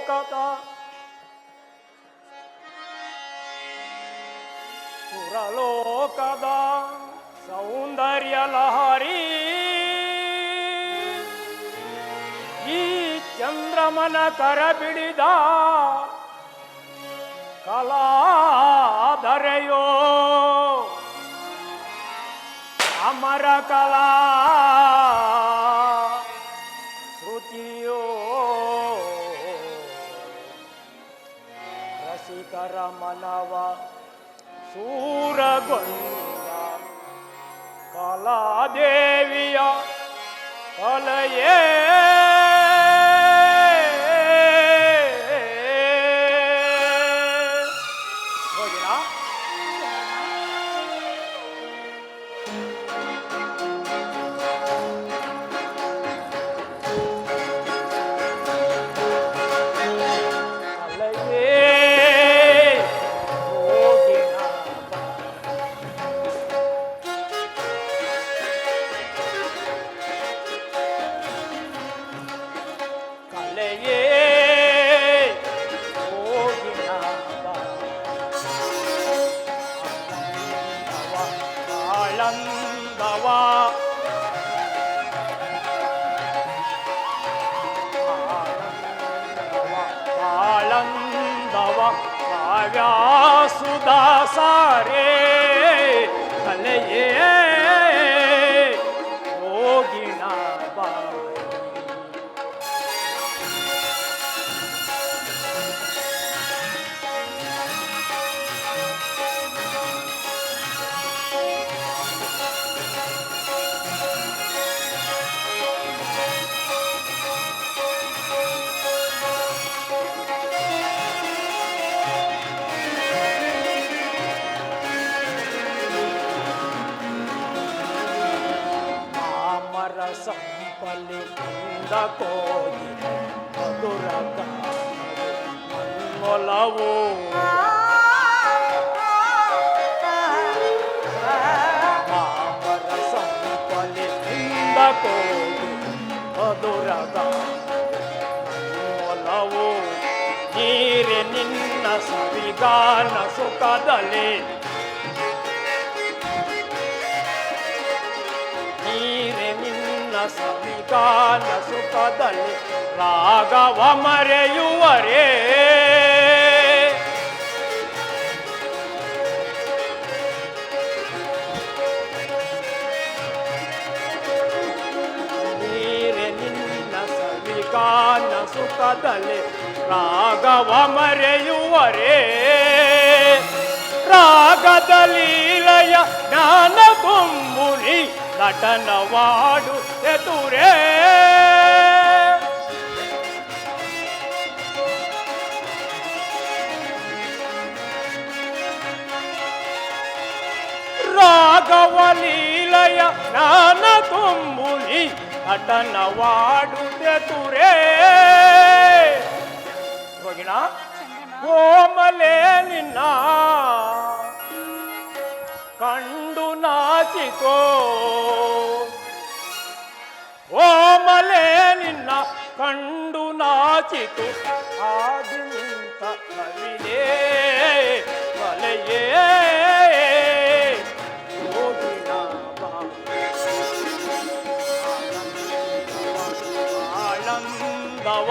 ಸುರಲೋಕದ ಸುರಲೋಕದ ಸೌಂದರ್ಯ ಲಹರಿ ಈ ಚಂದ್ರಮನ ಕರಬಿಡಿದ ಕಲಾಧರೆಯೋ ಅಮರ ಕಲಾ ಶ್ರುತಿಯೋ ರಸಿಕರ ಮನವ ಸೂರಗೊಂಡ ಕಲಾದೇವಿಯ ಕಲೆಯೇ ಸುದಾಸಾರೇ ಕಲೆಯೇ ಹೋಗಿಣ ಸಂಪಲಿಂದ ಕೋಗಿ ಮಧುರ ಮನ್ಮೊಲವು ಮಾಮರ ಸಂಪಲಿಂದ ಕೋಗಿ ಮಧುರ ಮನ್ಮೊಲವು ನೀರೆ ನಿನ್ನ ಸವಿಗಾನ ಸುಖದಲ್ಲಿ ಸವಿಗಾನ ಸುಖದಲ್ಲಿ ರಾಗವ ಮರೆಯುವರೇ ನೀರೆ ನಿನ್ನ ಸವಿಗಾನ ಸುಖದಲ್ಲಿ ರಾಗವ ಮರೆಯುವರೇ ರಾಗದ ಲೀಲೆಯ ಜ್ಞಾನ ತುಂಬುಲಿ ನಟನವಾಡು ಎದುರೇ ರಾಘವ ಲೀಲೆಯ ಜ್ಞಾನ ತುಂಬುಲಿ ನಟನವಾಡು ಎದುರೇ ಹೋಗಿಣ ಕೋಮಲೆ ನಿನ್ನ ಕಂಡು ನಾಚಿಕೋ ಓಮಲೆ ನಿನ್ನ ಕಂಡು ನಾಚಿತು ಆದಿ ನಿಂತ ಕವಿಲೇ ಕಲೆಯೇ ಹೋಗಿನ ಆನಂದವ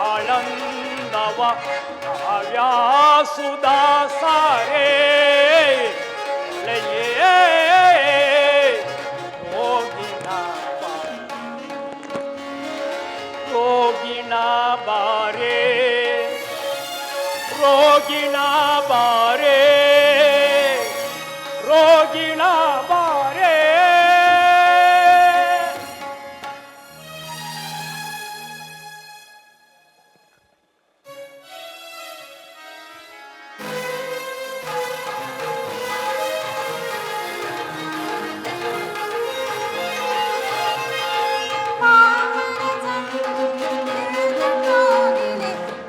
ಆನಂದವ ಕಾವ್ಯಾಸುದಾಸಾರೇ ಕಲೆಯೇ ರೋಗಿಣ ಬಾರೇ ರೋಗಿಣ ಬಾರೇ ರೋಗಿಣ ಬಾರೇ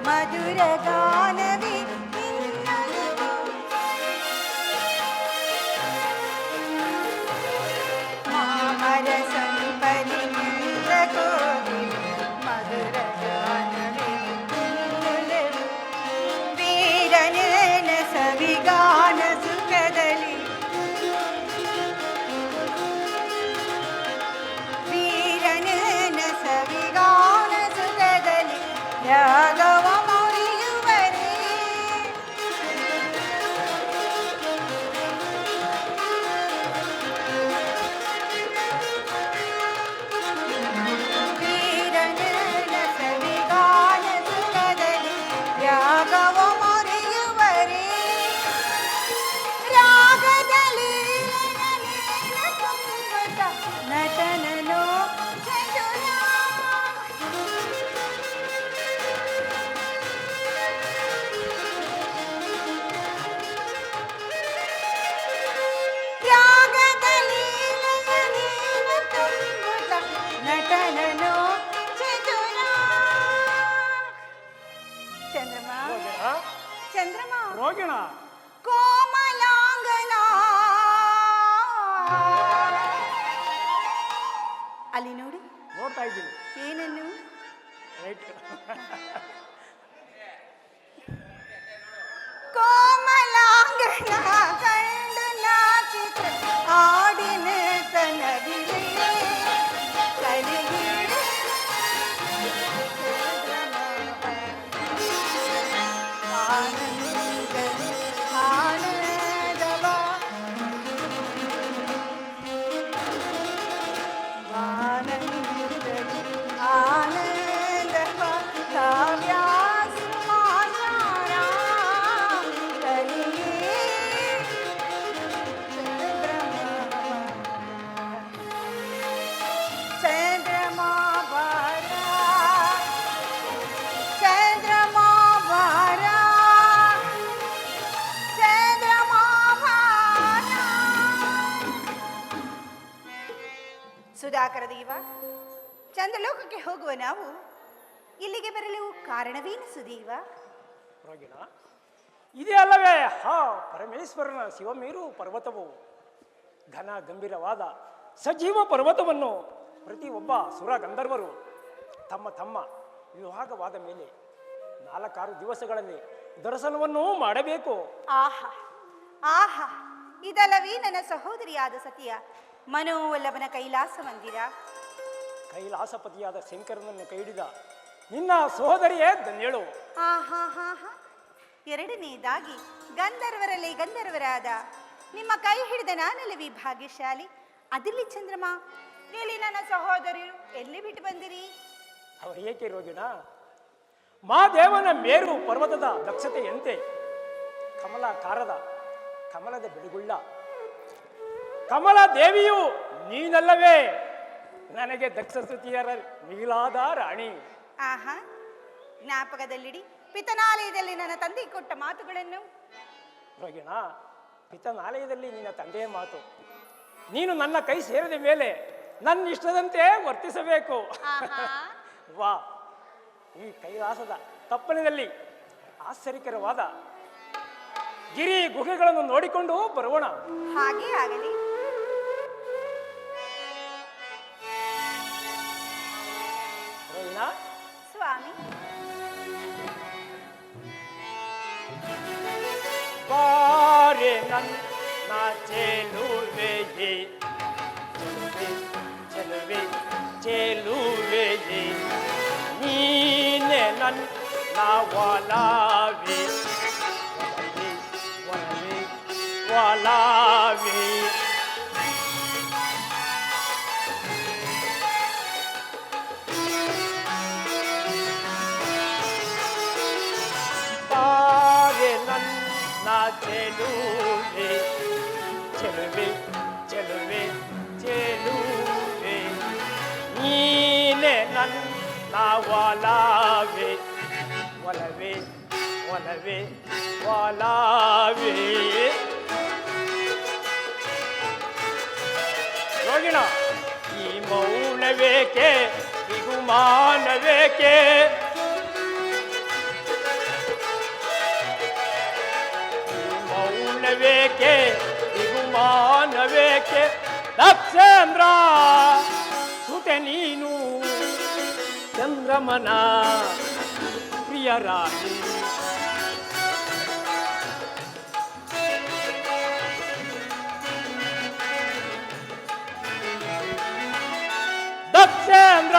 ಮಧುರ ಗಾನವೇ ರಾಘವ ಮುರಿಯುವರೇ ವೀರನ ಸವಿಗಾನ ಸುಖದಲ್ಲಿ ರಾಘವ ಮುರಿಯುವರೇ ರಾಗದಲ್ಲಿ ನಟನನು ನಟನನು ಚಂದ್ರಮ ಚಂದ್ರಮ ರೋಗಿಣ ಕೋಮಲಾಂಗನ ಅಲ್ಲಿ ನೋಡಿ ನೋಡ್ತಾ ಇದ್ದೀನಿ. ಏನನ್ನು ರೈಟ್. ಕೋಮಲಾಂಗನ ಕಂಡು ನಾಚಿತ ಆಡಿನ ತನವಿಲೆ ಕಲಿಗಿಡೆ ಆನಂದವ ಆನಂದವ ಕಾವ್ಯಾಸ ಮಾಯಾರ ಕಲಿಯೇ ಚಂದ್ರಮಾ ಬಾರ ಚಂದ್ರಮಾ ಬಾರ ಚಂದ್ರಮಾ ಬಾರ ಸುಧಾಕರ ದೇವ ಚಂದ್ರಲೋಕಕ್ಕೆ ಹೋಗುವ ನಾವು ಇಲ್ಲಿಗೆ ಬರಲು ಕಾರಣವೇನು ಸುದೀವ? ರೋಗಿಣ ಇದೇ ಅಲ್ಲವೇ ಪರಮೇಶ್ವರನ ಶಿವಮೇರು ಪರ್ವತವು ಘನ ಗಂಭೀರವಾದ ಸಜೀವ ಪರ್ವತವನ್ನು ಪ್ರತಿಯೊಬ್ಬ ಸುರ ಗಂಧರ್ವರು ತಮ್ಮ ತಮ್ಮ ವಿವಾಹವಾದ ಮೇಲೆ 4-6 ದಿವಸಗಳಲ್ಲಿ ದರ್ಶನವನ್ನು ಮಾಡಬೇಕು. ಆಹಾ ಆಹಾ ಇದಲ್ಲವೇ ನನ್ನ ಸಹೋದರಿಯಾದ ಸತಿಯ ಮನೋವಲ್ಲಭನ ಕೈಲಾಸ ಮಂದಿರ. ಕೈಲಾಸಪತಿಯಾದ ಶಂಕರನನ್ನು ಕೈಹಿಡಿದ ನಿನ್ನ ಸಹೋದರಿಯೇ ಧನ್ಯಳು. ಆಹಾ ಹಾ ಹಾ ಎರಡನೆಯದಾಗಿ ಗಂಧರ್ವರಲ್ಲಿ ಗಂಧರ್ವರಾದ ನಿಮ್ಮ ಕೈ ಹಿಡಿದ ನಾನಲ್ಲವಿ ಭಾಗ್ಯಶಾಲಿ. ಅದಿಲ್ಲಿ ಚಂದ್ರಮ ಎಲ್ಲಿ ನನ್ನ ಸಹೋದರಿಯರು ಎಲ್ಲಿ ಬಿಟ್ಟು ಬಂದಿರಿ? ಅವರು ಏಕೆ ರೋಗಿಣ? ಮಾದೇವನ ಮೇರು ಪರ್ವತದ ದಕ್ಷತೆಯಂತೆ ಕಮಲಾಕಾರದ ಕಮಲದ ಬೆಳಗುಳ್ಳ ಕಮಲ ದೇವಿಯು ನೀನಲ್ಲವೇ ನನಗೆ ದಕ್ಷ ಸ್ತುತಿಯರ ನೀಲಾದ ರಾಣಿ. ಆಹಾ ಜ್ಞಾಪಕದಲ್ಲಿಡಿ ಪಿತನಾಲಯದಲ್ಲಿ ನನ್ನ ತಂದೆ ಕೊಟ್ಟ ಮಾತುಗಳನ್ನು. ರೋಗಿಣ ಪಿತನಾಲಯದಲ್ಲಿ ನಿನ್ನ ತಂದೆಯ ಮಾತು ನೀನು ನನ್ನ ಕೈ ಸೇರಿದ ಮೇಲೆ ನನ್ನ ಇಷ್ಟದಂತೆ ವರ್ತಿಸಬೇಕು. ವಾ ಈ ಕೈಲಾಸದ ತಪ್ಪಲಿನಲ್ಲಿ ಆಶ್ಚರ್ಯಕರವಾದ ಗಿರಿ ಗುಹೆಗಳನ್ನು ನೋಡಿಕೊಂಡು ಬರೋಣ. ಹಾಗೆ ಆಗಲಿ. ರೋಹಿಣ ಸ್ವಾಮಿ ಬಾರೆ ನನ್ನ ಚೆಲುವೆ ಚೆಲುವೆ ಚೆಲುವೆ ನೀನೆ ನನ್ನ ಒಲವೆ ಒಲವೆ ಒಲವೆ ಬಾರೆ ನನ್ನ ಚೆಲುವೆ ಚೆಲುವೆ ಚೆಲುವೆ ಚೆಲುವೆ ನೀನೆ ನನ್ನ ಒಲವೆ ಒಲವೆ ಒಲವೆ ಒಲವೆ. ರೋಗಿಣ ಈ ಮೌನವೇಕೆ ಬಿಗುಮಾನವೇಕೆ ಮೌನವೇಕೆ ಬಿಗುಮಾನವೇಕೆ ದಕ್ಷೇಂದ್ರ ಸುತೆ ನೀನು ಚಂದ್ರಮನ ಪ್ರಿಯರಾಣಿ. ದಕ್ಷೇಂದ್ರ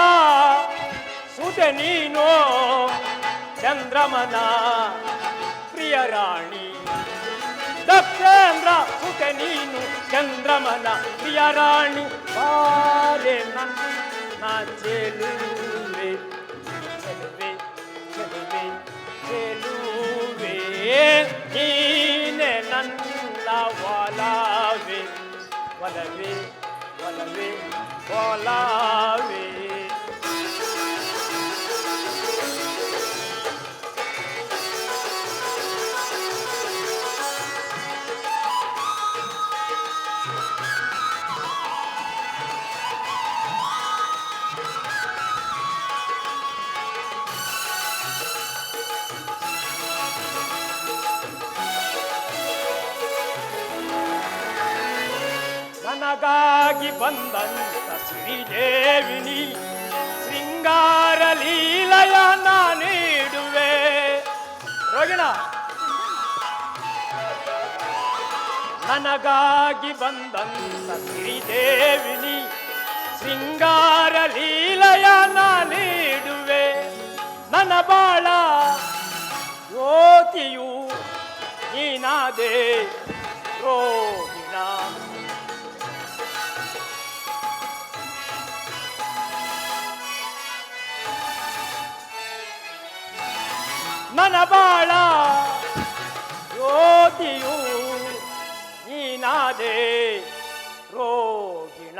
ಸುತೆ ನೀನು ಚಂದ್ರಮನ ಪ್ರಿಯ ರಾಣಿ ದಕ್ಷೇಂದ್ರ ಸುತೆ ನೀನು ಚಂದ್ರಮನ ಪ್ರಿಯ ರಾಣಿ ಬಾರೆ ನನ್ನ ಚೆಲುವೆ ಚೆಲುವೆ ಚೆಲುವೆ ಚೆಲುವೆ ನೀನೆ ನನ್ನ ಒಲವೇ ಒಲವೇ ಒಲವೇ ಒಲವೇ ನನಗಾಗಿ ಬಂದಂತ ಶ್ರೀದೇವಿನಿ ಶೃಂಗಾರ ಲೀಲಯ ನೀಡುವೆ ರೋಗಿಣ ನನಗಾಗಿ ಬಂದಂತ ಶ್ರೀದೇವಿನಿ ಶೃಂಗಾರ ಲೀಲಯ ನೀಡುವೆ ನನ್ನ ಬಾಳ ಜ್ಯೋತಿಯು ನೀನಾದೆ ರೋಗಿಣ ನನ್ನ ಬಾಳ ಜ್ಯೋತಿಯು ನೀನಾದೆ ರೋಗಿಣ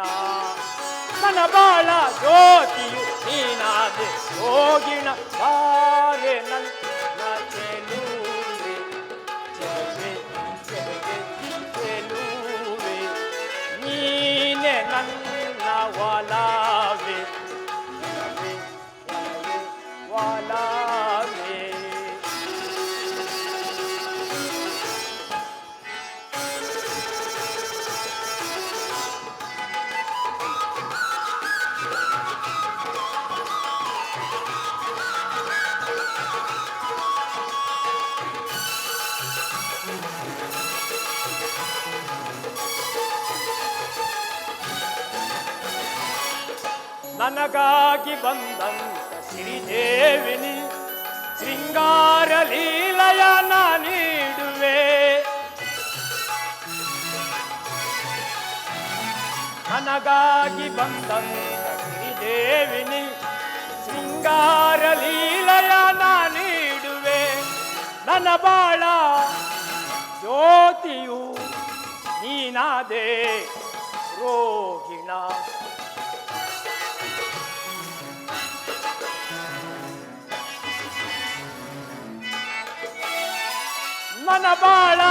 ನನ್ನ ಬಾಳ ಜ್ಯೋತಿಯು ನೀನಾದೆ ರೋಗಿಣ ಬಾರೆ ನನ್ನ ಚೆಲುವೆ ಚೆಲುವೆ ಚೆಲುವೆ ಚೆಲುವೆ ನೀನೆ ನನ್ನ ಒಲವೇ ಒಲವೇ ಒಲವೇ ಒಲವೇ ನನಗಾಗಿ ಬಂದಂತ ಶ್ರೀದೇವಿನಿ ಶೃಂಗಾರ ಲೀಲಯ ನೀಡುವೆ ನನಗಾಗಿ ಬಂದಂತ ಶ್ರೀದೇವಿನಿ ಶೃಂಗಾರ ಲೀಲಯ ನೀಡುವೆ ನನ್ನ ಬಾಳ ಜ್ಯೋತಿಯು ನೀನಾದೆ ರೋಗಿಣ ನನ್ನ ಬಾಳ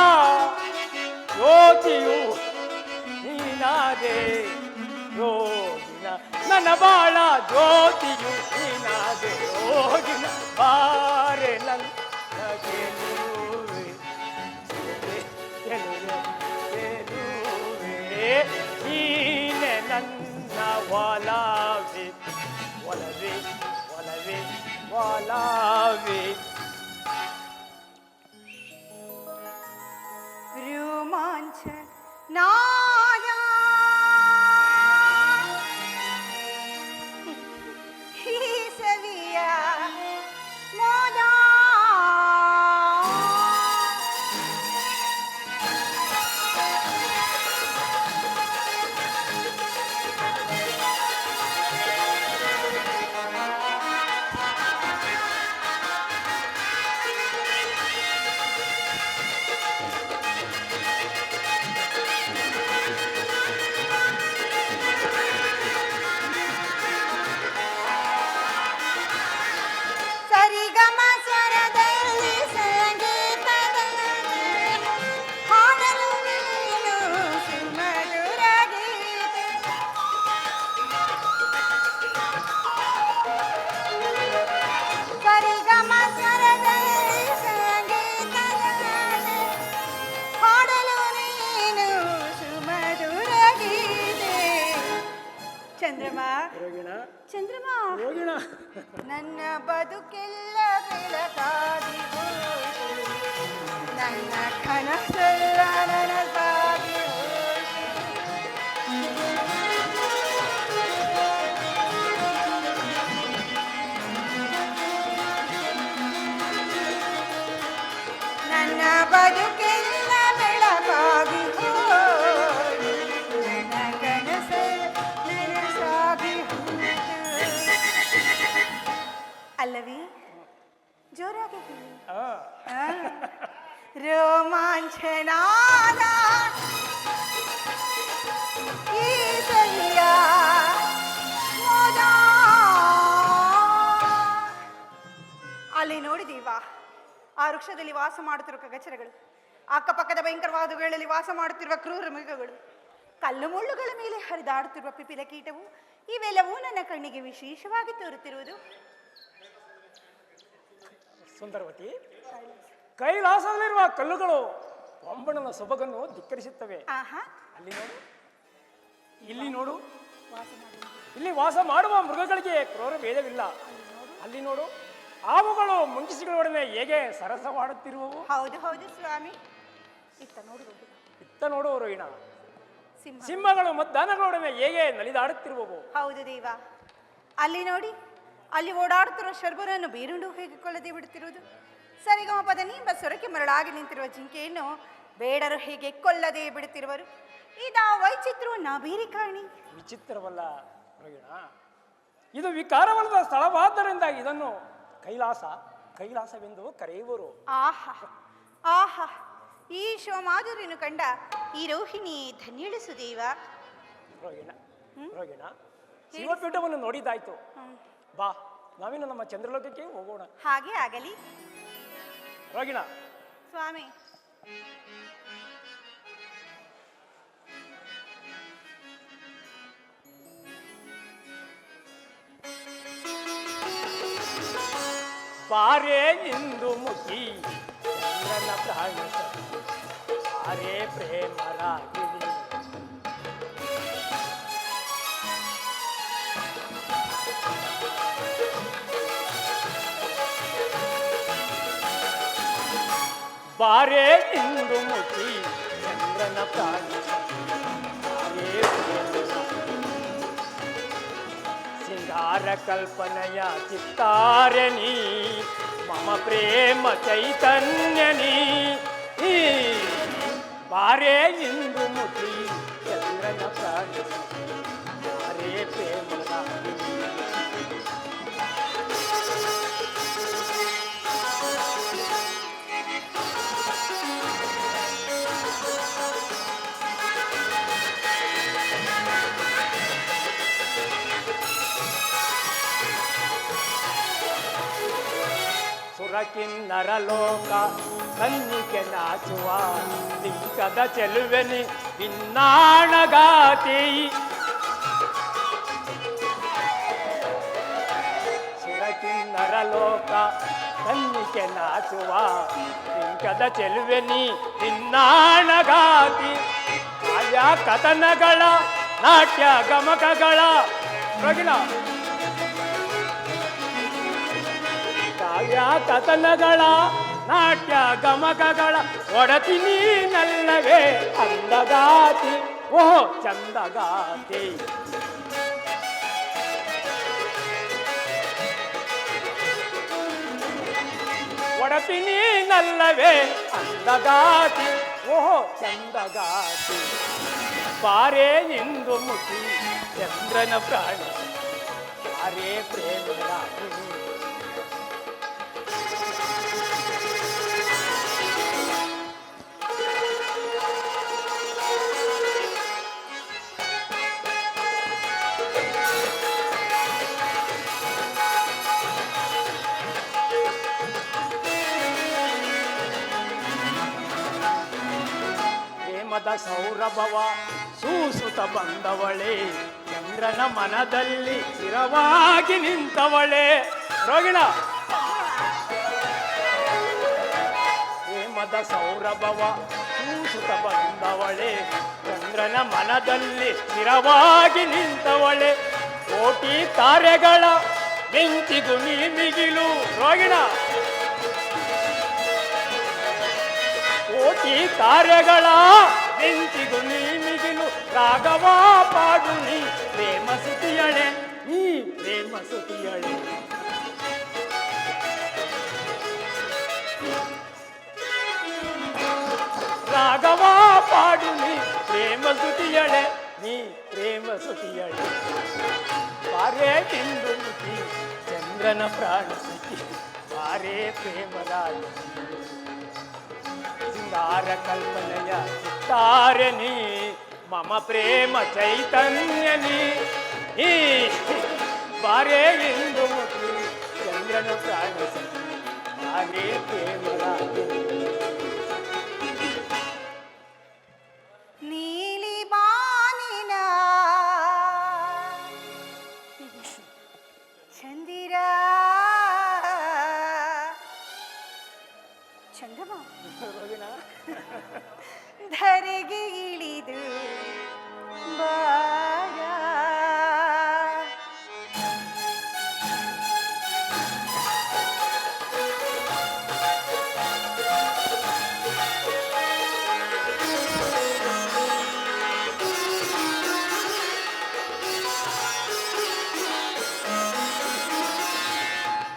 ಜ್ಯೋತಿಯು ನೀನಾದೆ ರೋಗಿಣ ನನ್ನ ಬಾಳ ಜ್ಯೋತಿಯು ನೀನಾದೆ ರೋಗಿಣ ಬಾರೆ ನನ್ನ ಗೆಲುವೆ ಗೆಲುವೆ ಗೆಲುವೆ ನೀನೆ ನನ್ನ ಒಲವೇ ಒಲವೇ ಒಲವೇ ಒಲವೇ ನಾಯ ಈ ಸವಿಯ ಮೋದ ಚಂದ್ರಮ ನನ್ನ ಬದುಕೆಲ್ಲ ಬೆಳಕಾಗಿ ನನ್ನ ಕನಸೆಲ್ಲ ನನಸಾಗಿ ಜೋರಾಗಿ ಹೇಳಿ. ಆ, ರೋಮಾಂಚನಾದ ಈ ಸಹಿಯ ಮೋದ. ಅಲ್ಲಿ ನೋಡಿದೀವಾ ಆ ವೃಕ್ಷದಲ್ಲಿ ವಾಸ ಮಾಡುತ್ತಿರುವ ಖಗಚರಗಳು, ಅಕ್ಕಪಕ್ಕದ ಭಯಂಕರವಾದಗಳಲ್ಲಿ ವಾಸ ಮಾಡುತ್ತಿರುವ ಕ್ರೂರ ಮೃಗಗಳು, ಕಲ್ಲು ಮುಳ್ಳುಗಳ ಮೇಲೆ ಹರಿದಾಡುತ್ತಿರುವ ಪಿಪಿಲ ಕೀಟವು, ಇವೆಲ್ಲವೂ ನನ್ನ ಕಣ್ಣಿಗೆ ವಿಶೇಷವಾಗಿ ತೋರುತ್ತಿರುವುದು. ಸುಂದರವತಿ, ಕೈಲಾಸದಲ್ಲಿರುವ ಕಲ್ಲುಗಳು ಪಂಬಣ್ಣನ ಸೊಬಗನ್ನು ಧಿಕ್ಕರಿಸುತ್ತವೆ. ಆಹಾ, ಅಲ್ಲಿ ನೋಡು, ಇಲ್ಲಿ ನೋಡು, ವಾಸ ಮಾಡಿ. ಇಲ್ಲಿ ವಾಸ ಮಾಡುವ ಮೃಗಗಳಿಗೆ ಕ್ರೂರ ಭೇದವಿಲ್ಲ. ಅಲ್ಲಿ ನೋಡು, ಹಾವುಗಳು ಮುಂಚಿಸಿಗಳೊಡನೆ ಹೇಗೆ ಸರಸವಾಡುತ್ತಿರುವವು. ಹೌದು ಹೌದು ಸ್ವಾಮಿ. ಇತ್ತ ನೋಡು, ಇತ್ತ ನೋಡು ರೋಹಿಣ, ಸಿಂಹ. ಸಿಂಹಗಳು ಮದ್ದಾನಗಳೊಡನೆ ಹೇಗೆ ನಲಿದಾಡುತ್ತಿರುವವು. ಹೌದು ದೇವ. ಅಲ್ಲಿ ನೋಡಿ, ಅಲ್ಲಿ ಓಡಾಡುತ್ತಿರುವ ಶರ್ಬರನ್ನು ಬೇರುಂಡು ಹೇಗೆ ಕೊಳ್ಳದೆ ಬಿಡುತ್ತಿರುವುದು. ಸರಿಗಮಪದ ನೀಂಬ ಸೊರಕೆ ಮರಳಾಗಿ ನಿಂತಿರುವ ಜಿಂಕೆಯನ್ನು ಬೇಡರು ಹೇಗೆ ಕೊಲ್ಲದೆ ಬಿಡುತ್ತಿರುವರು. ಇದಾ ವೈಚಿತ್ರವು ನಾ ಬೇರೆ ಕಾಣಿ. ವಿಚಿತ್ರವಲ್ಲ ರೋಹಿಣ, ಇದು ವಿಕಾರವಲ್ಲದ ಸ್ಥಳವಾದ್ದರಿಂದ ಇದನ್ನು ಕೈಲಾಸವೆಂದು ಕರೆಯುವರು. ಆಹಾ ಆಹಾ, ಈ ಶಿವಮಾಧುರ್ಯನು ಕಂಡ ಈ ರೋಹಿಣಿ ಧನ್ಯಳು ಸುದೇವ. ರೋಹಿಣ, ಶಿವಪೀಠವನ್ನು ನೋಡಿದ್ದಾಯ್ತು. ಬಾ, ನಾವಿನ್ನು ನಮ್ಮ ಚಂದ್ರಲೋಕಕ್ಕೆ ಹೋಗೋಣ. ಹಾಗೆ ಆಗಲಿ ರೋಹಿಣ. ಸ್ವಾಮಿ. ಬಾರೇ ಇಂದು ಮುಖಿ ಚಂದ್ರನ ಪ್ರಾಣ ಬಾರೇ ಪ್ರೇಮ ರಾಗಿಣಿ. ಬಾರೇ ಇಂದು ಮುಖಿ ಚಂದ್ರನ ಪ್ರಾಣ ಬಾರೇ ಪ್ರೇಮ ರಾಗಿಣಿ. ಸಿಂಗಾರ ಕಲ್ಪನೆಯ ಚಿತ್ತಾರಣಿ ಮಮ ಪ್ರೇಮ ಚೈತನ್ಯನಿ. ಬಾರೇ ಇಂದು ಮುಖಿ ಚಂದ್ರನ ಪ್ರಾಣ ಬಾರೇ ಪ್ರೇಮ ರಾಗಿಣಿ. ಸುರಕಿನ್ನರ ಲೋಕ ಕನ್ನಿಕೆ ನಾಚುವ ಲಿಂಕದ ಚೆಲುವೆನಿ ಭಿನ್ನಾಣಗಾತಿ. ಸುರಕಿನ್ನರ ಲೋಕ ಕನ್ನಿಕೆ ನಾಚುವ ಲಿಂಕದ ಚೆಲುವೆನಿ ಭಿನ್ನಾಣಗಾತಿ. ಆಯಾ ಕಥನಗಳ ನಾಟ್ಯ ಗಮಕಗಳ ರಗಿಲ ಕಾವ್ಯ ಕಥನಗಳ ನಾಟ್ಯ ಗಮಕಗಳ ಒಡತಿ ನೀನಲ್ಲವೇ ಅಂದಗಾತಿ. ಓಹೋ ಚಂದಗಾತಿ. ಒಡತಿ ನೀನಲ್ಲವೇ ಅಂದಗಾತಿ. ಓಹೋ ಚಂದಗಾತಿ. ಬಾರೇ ಇಂದು ಮುಖಿ ಚಂದ್ರನ ಪ್ರಾಣ ಬಾರೇ ಪ್ರೇಮ ರಾಗಿಣಿ. ಸೌರಭವ ಸೂಸುತ ಬಂದವಳೆ ಚಂದ್ರನ ಮನದಲ್ಲಿ ಸ್ಥಿರವಾಗಿ ನಿಂತವಳೆ. ರೋಗಿಣ, ಪ್ರೇಮದ ಸೌರಭವ ಸೂಸುತ ಬಂದವಳೆ ಚಂದ್ರನ ಮನದಲ್ಲಿ ಸ್ಥಿರವಾಗಿ ನಿಂತವಳೆ. ಕೋಟಿ ತಾರೆಗಳ ಬೆಂಕಿಗೂ ನೀ ಮಿಗಿಲು. ರೋಗಿಣ, ಕೋಟಿ ತಾರೆಗಳ ಬೆಂಕಿಗೂ ನೀ ಮಿಗಿಲು. ರಾಘವ ಪಾಡು ನೀ ಪ್ರೇಮ ಸುತಿಯಳೆ, ನೀ ಪ್ರೇಮ ಸುತಿಯಳೆ. ರಾಘವ ಪಾಡು ನೀ ಪ್ರೇಮ ಸುತಿಯಳೆ, ನೀ ಪ್ರೇಮ ಸುತಿಯಳೆ. ಬಾರೇ ಇಂದು ಮುಖಿ ಚಂದ್ರನ ಪ್ರಾಣ ಸಖಿ ಬಾರೇ ಪ್ರೇಮದ ಸಿಂಗಾರ ಕಲ್ಪನೆಯ ಚಿತ್ತಾರನಿ ಮಮ ಪ್ರೇಮ ಚೈತನ್ಯನಿ ಈ ಬಾರೇ ಎಂದು ಮುಖಿ ಚಂದ್ರನ ಪ್ರಾಣಿಸಿ ಬಾರೇ ಪ್ರೇಮದ ನೀಲಿ ಬಾನಿನ ಚಂದಿರ ಚಂದ್ರಮ ಧರೆಗೆ ಇಳಿದು ಬಾರ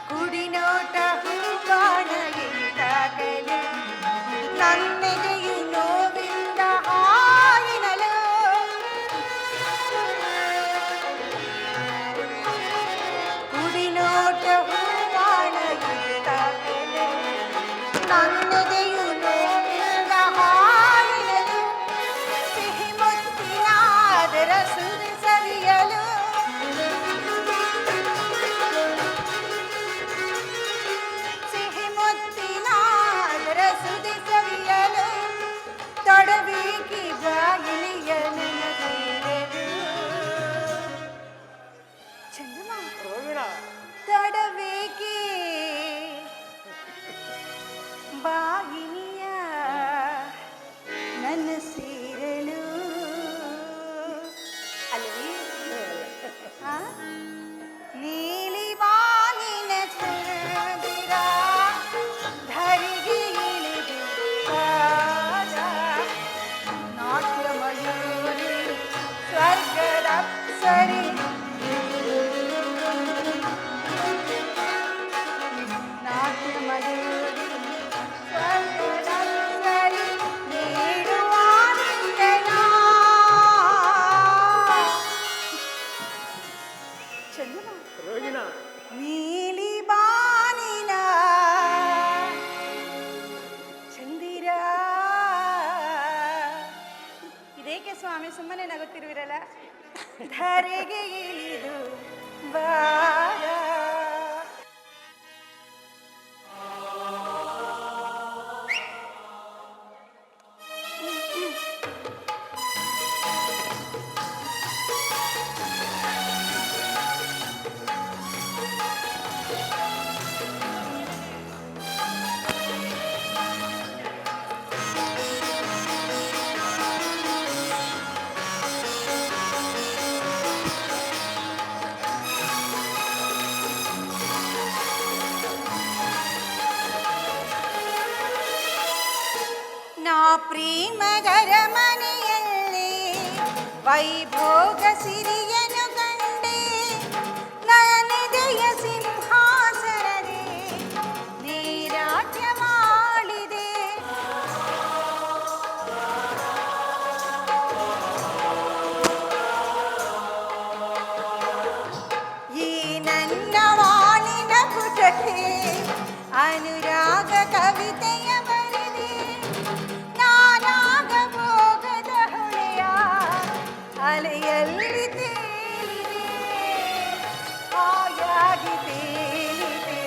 ಕುಡಿನೋಟ ಹೂವಾಣ ಎಂದಾಗಲೂ ನನ್ನೆದೆಯು ನೋವಿಂದ ಹಾರಿನಲು ಕುಡಿನೋಟ ಹೂವಾಣ ಎಂದಾಗಲೂ ನನ್ನೆದೆಯು ನೋವಿಂದ ಹಾರಿನಲು ಸಿಹಿ ಮುತ್ತಿನಾದರ ಸುರಿ ಸವಿಯಲು ಸಿಹಿ ಮುತ್ತಿನಾದರ ಸುದಿ ಸವಿಯಲು ತೊಡಬೇಕಿ ಬಾಗಿಲಿಯ ನನಗೇರಲು ಚಂದ್ರಮ ರೋಗಿಣ ತಡಬೇಕಿ ಬಾಗಿಲಿಯ ನನ್ನ ಸೇರಲು ಅಲ್ಲವೇ ಆ? ನೀಲಿ ಬಾನಿನ ಚಂದಿರ ಧರೆಗೆ ಇಳಿದು ಬಾರ. ನಾಟ್ಯ ಮಯೂರಿ ಸ್ವರ್ಗದ ಅಪ್ಸರಿ ನಾಟ್ಯ ಮಯೂರಿ ಸ್ವರ್ಗದ ಅಪ್ಸರಿ ನೀಡುವ ನಿಂದನ. ಚಂದ್ರಮ ರೋಗಿಣ ನೀಲಿ ಬಾನಿನ ಚಂದಿರ ಇದೇಕೆ ಸ್ವಾಮಿ ಸುಮ್ಮನೆ ನಗುತ್ತಿರುವಿರಲ್ಲ ಧರೆಗೆ ಇಳಿದು ಬಾರ. ನಾ ಪ್ರೇಮದರ ಮನೆಯಲ್ಲಿ ವೈಭೋಗ ಸಿರಿಯನು ಕಂಡೆ ನನ್ನೆದೆಯ ಸಿಂಹಾಸನದೇ ನೀರಾಟ್ಯ ಮಾಡಿದೆ. ಈ ನನ್ನ ವಾಣಿನ ಪುಟಕ್ಕೆ ಅನುರಾಗ ಕವಿತೆಯ ಬರೆದೆ. ನಾನಾಗ ಭೋಗದ ಹೊಳೆಯ ಅಲೆಯಲ್ಲಿ ತೇಲಿದೆ. ಹಾಯಾಗಿ ತೇಲಿದೆ.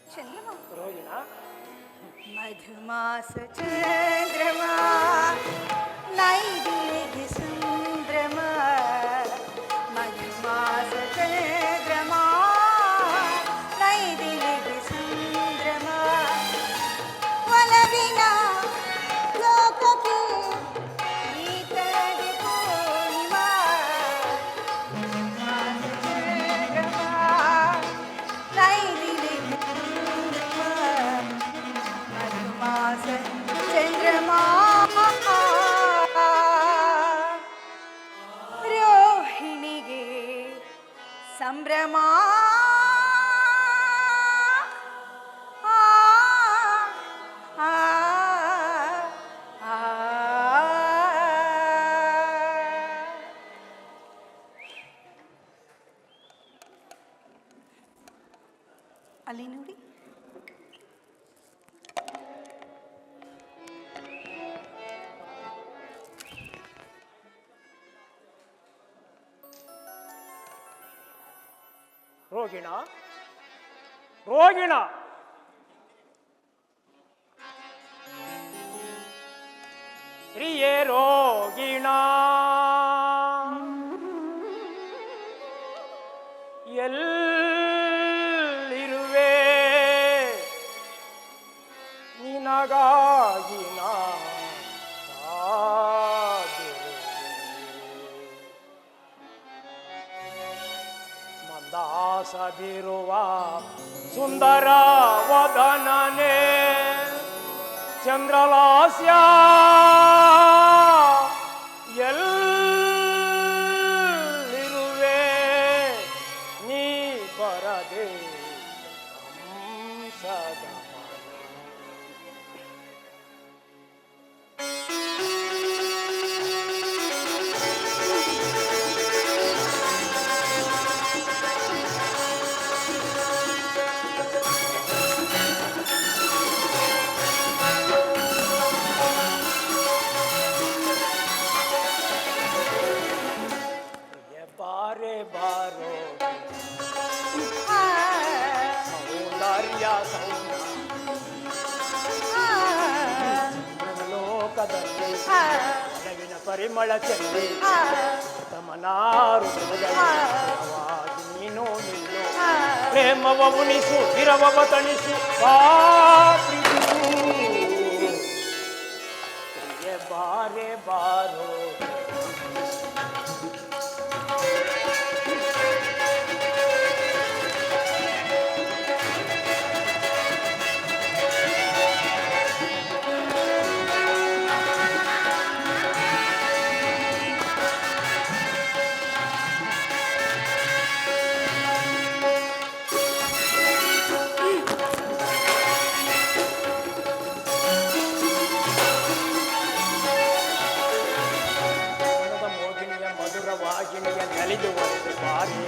ಚಂದ್ರಮ ರೋಗಿಣ ಮಧುಮಾಸ ಚಂದ್ರಮ ನೈದಿಲೆಗೆ ಸಂದ್ರಮ. ಮಧುಮಾಸ ಚಂದ್ರಮ ನೈದಿಲೆಗೆ ಸಂದ್ರಮ. ಒಲವಿನ ಲೋಕಕ್ಕೆ ಈತಗೆ ಪೂರ್ಣಿಮಾ. ಮಧುಮಾಸ ಚಂದ್ರಮ ನೈದಿಲೆಗೆ ಸಂದ್ರಮ. ಮಧುಮಾಸ ಚಂದ್ರಮ ರೋಹಿಣಿಗೆ ಸಂಭ್ರಮ. ಆ, ಆ, ಆ. ಅಲ್ಲಿ ನೋಡಿ. ರೋಗಿಣ, ರೋಗಿಣ, ಪ್ರಿಯೇ ರೋಗಿಣ, ಎಲ್ಲಿರುವೆ ನಿನಗಾಗಿ ನಾ ಕಾದಿರುವೆ. ಮಂದಾಸ ಬೀರುವ ಸುಂದರ ವದನನೆ, ಚಂದ್ರಲಾಸ್ಯ ಎಲ್ಲಿರುವೆ ನೀ ಬರದೆ ಹಂಸದ ಬಾರೆ ಬಾರೋ ಸೌಂದರ್ಯ ಲೋಕದಲ್ಲಿ ನವಿನ ಪರಿಮಳ ಚೆಲ್ಲಿ ತಮನಾರು ನೀನು ನಿಲ್ಲು, ಪ್ರೇಮವ ಉಣಿಸು ವಿರವವ ತಣಿಸು, ಬಾರೆ ಬಾರೋ. ನಲಿದು ಒಂದು ಬಾರಿ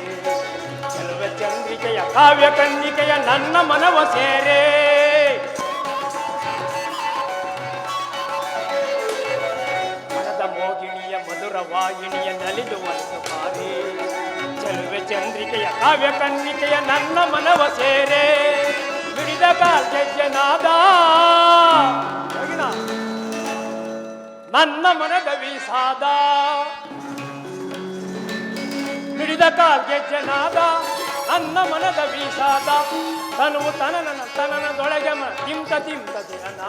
ಚೆಲುವ ಚಂದ್ರಿಕೆಯ ಕಾವ್ಯ ಕನ್ನಿಕೆಯ ನನ್ನ ಮನವ ಸೇರೆ, ಮನದ ಮೋಗಿಣಿಯ ಮಧುರ ವಾಹಿನಿಯ ನಲಿದು ಒಂದು ಬಾರಿ ಚೆಲುವ ಚಂದ್ರಿಕೆಯ ಕಾವ್ಯ ಕನ್ನಿಕೆಯ ನನ್ನ ಮನವ ಸೇರೆ, ಬಿಡಿದ ಕಾಲ್ಗೆಜ್ಜನಾದ ನನ್ನ ಮನದ ವಿಷಾದ, ಹಿಡಿದ ಕಾಲ್ಗೆಜ್ಜನಾದ ನನ್ನ ಮನದ ವಿಷಾದ, ತನುವು ತನನದೊಳಗೆ ತಿಂತ ತಿಂತ ದಿನ,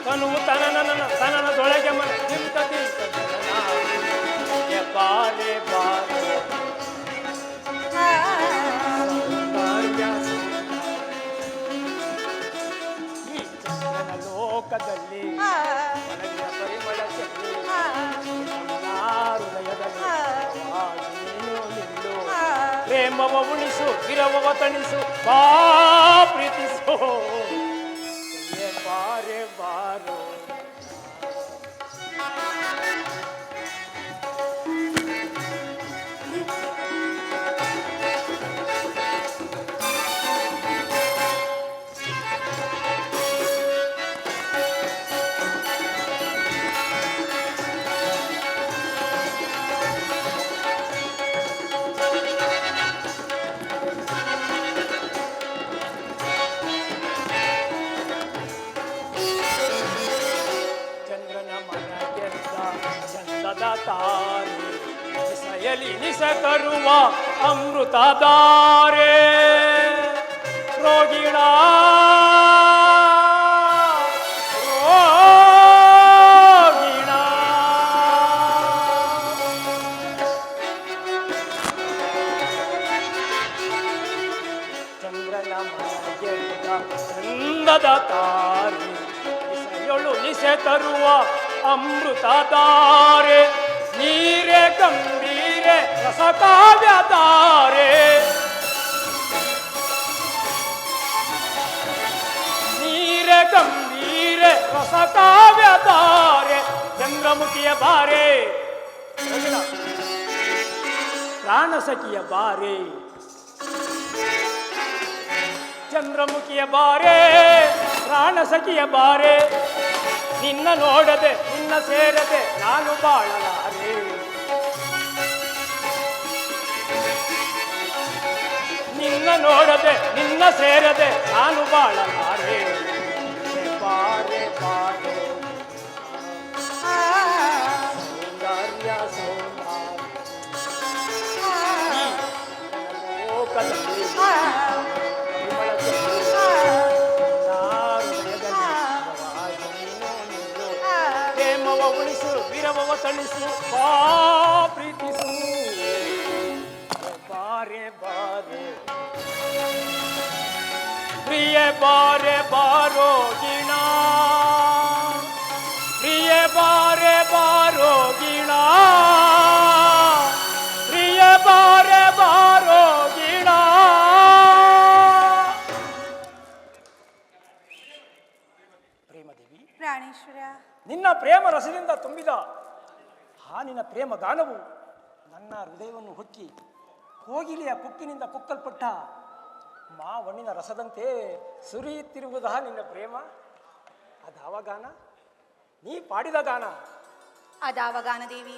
ತನುವು ತನನದೊಳಗೆ ತಿಂತ ತಿಂತ ದಿನ, ಬಾರೆ ಬಾರೆ ಈ ಚಂದ್ರನ ಲೋಕದಲ್ಲಿ ಮನವಿನ ಪರಿಮಳ ಚೆಲ್ಲಿ ಹೃದಯದಲ್ಲಿ ನೀನು ನಿಲ್ಲು, ಪ್ರೇಮವ ಉಣಿಸು ವಿರವವ ತಣಿಸು, ಬಾ ಪ್ರೀತಿಸು, ಬಾರೆ ಬಾರೋ. ತಾರೆ ನಿಸಯಲಿ ನಿಸ ತರುವ ಅಮೃತಧಾರೆ, ರೋಗಿಣ ರೋಗಿಣ ಚಂದ್ರನ ಮನೆಗೆದ್ದ ಚಂದದ ತಾರೆ ನಿಸೆಯೊಳು ನಿಸೆ ತರುವ ಅಮೃತಧಾರೆ, ನೀರೆ ಗಂಭೀರೆ ರಸಕಾವ್ಯಧಾರೆ, ನೀರೆ ಗಂಭೀರೆ ರಸಕಾವ್ಯಧಾರೆ, ಚಂದ್ರಮುಖಿಯ ಬಾರೆ ಪ್ರಾಣ ಸಖಿಯ ಬಾರೆ, ಚಂದ್ರಮುಖಿಯ ಬಾರೆ, ಪ್ರಾಣ ಸಖಿಯ ಬಾರೆ, ನಿನ್ನ ನೋಡದೆ ನಿನ್ನ ಸೇರದೆ ನಾನು ಬಾಳಲಾರೆ. ನಿನ್ನ ನೋಡದೆ ನಿನ್ನ ಸೇರದೆ ನಾನು ಬಾಳಲಾರೆ. ಬಾರೆ ಬಾರೆ ಸೌಂದರ್ಯ ಸೌಂದರ್ಯ ಲೋಕದಲ್ಲಿ ಪ್ರೇಮವ ಉಳಿಸು ವಿರಮವ ತಣಿಸು ಬಾ ಪ್ರೀತಿಸು. ಬಾರೆ ಬಾರೆ ಪ್ರಿಯ ಬಾರೆ ಬಾರೋ ಗಿಣ, ಪ್ರಿಯ ಬಾರೆ ಬಾರೋ ಗಿಣ, ಪ್ರಿಯ ಬಾರೆ ಬಾರೋ ಗಿಣ. ಪ್ರೇಮದೇವಿ, ಪ್ರಾಣೇಶ್ವರ, ನಿನ್ನ ಪ್ರೇಮ ರಸದಿಂದ ತುಂಬಿದ ಆ ನಿನ್ನ ಪ್ರೇಮ ಗಾನವು ನನ್ನ ಹೃದಯವನ್ನು ಹೊಕ್ಕಿ ಕೋಗಿಲೆಯ ಕುಕ್ಕಿನಿಂದ ಕುಕ್ಕಲ್ಪಟ್ಟ ಮಾವಣ್ಣಿನ ರಸದಂತೆ ಸುರಿಯುತ್ತಿರುವುದಾ ನಿನ್ನ ಪ್ರೇಮ. ಅದಾವ ಗಾನ, ನೀ ಪಾಡಿದ ಗಾನ. ಅದಾವ ಗಾನ ದೇವಿ,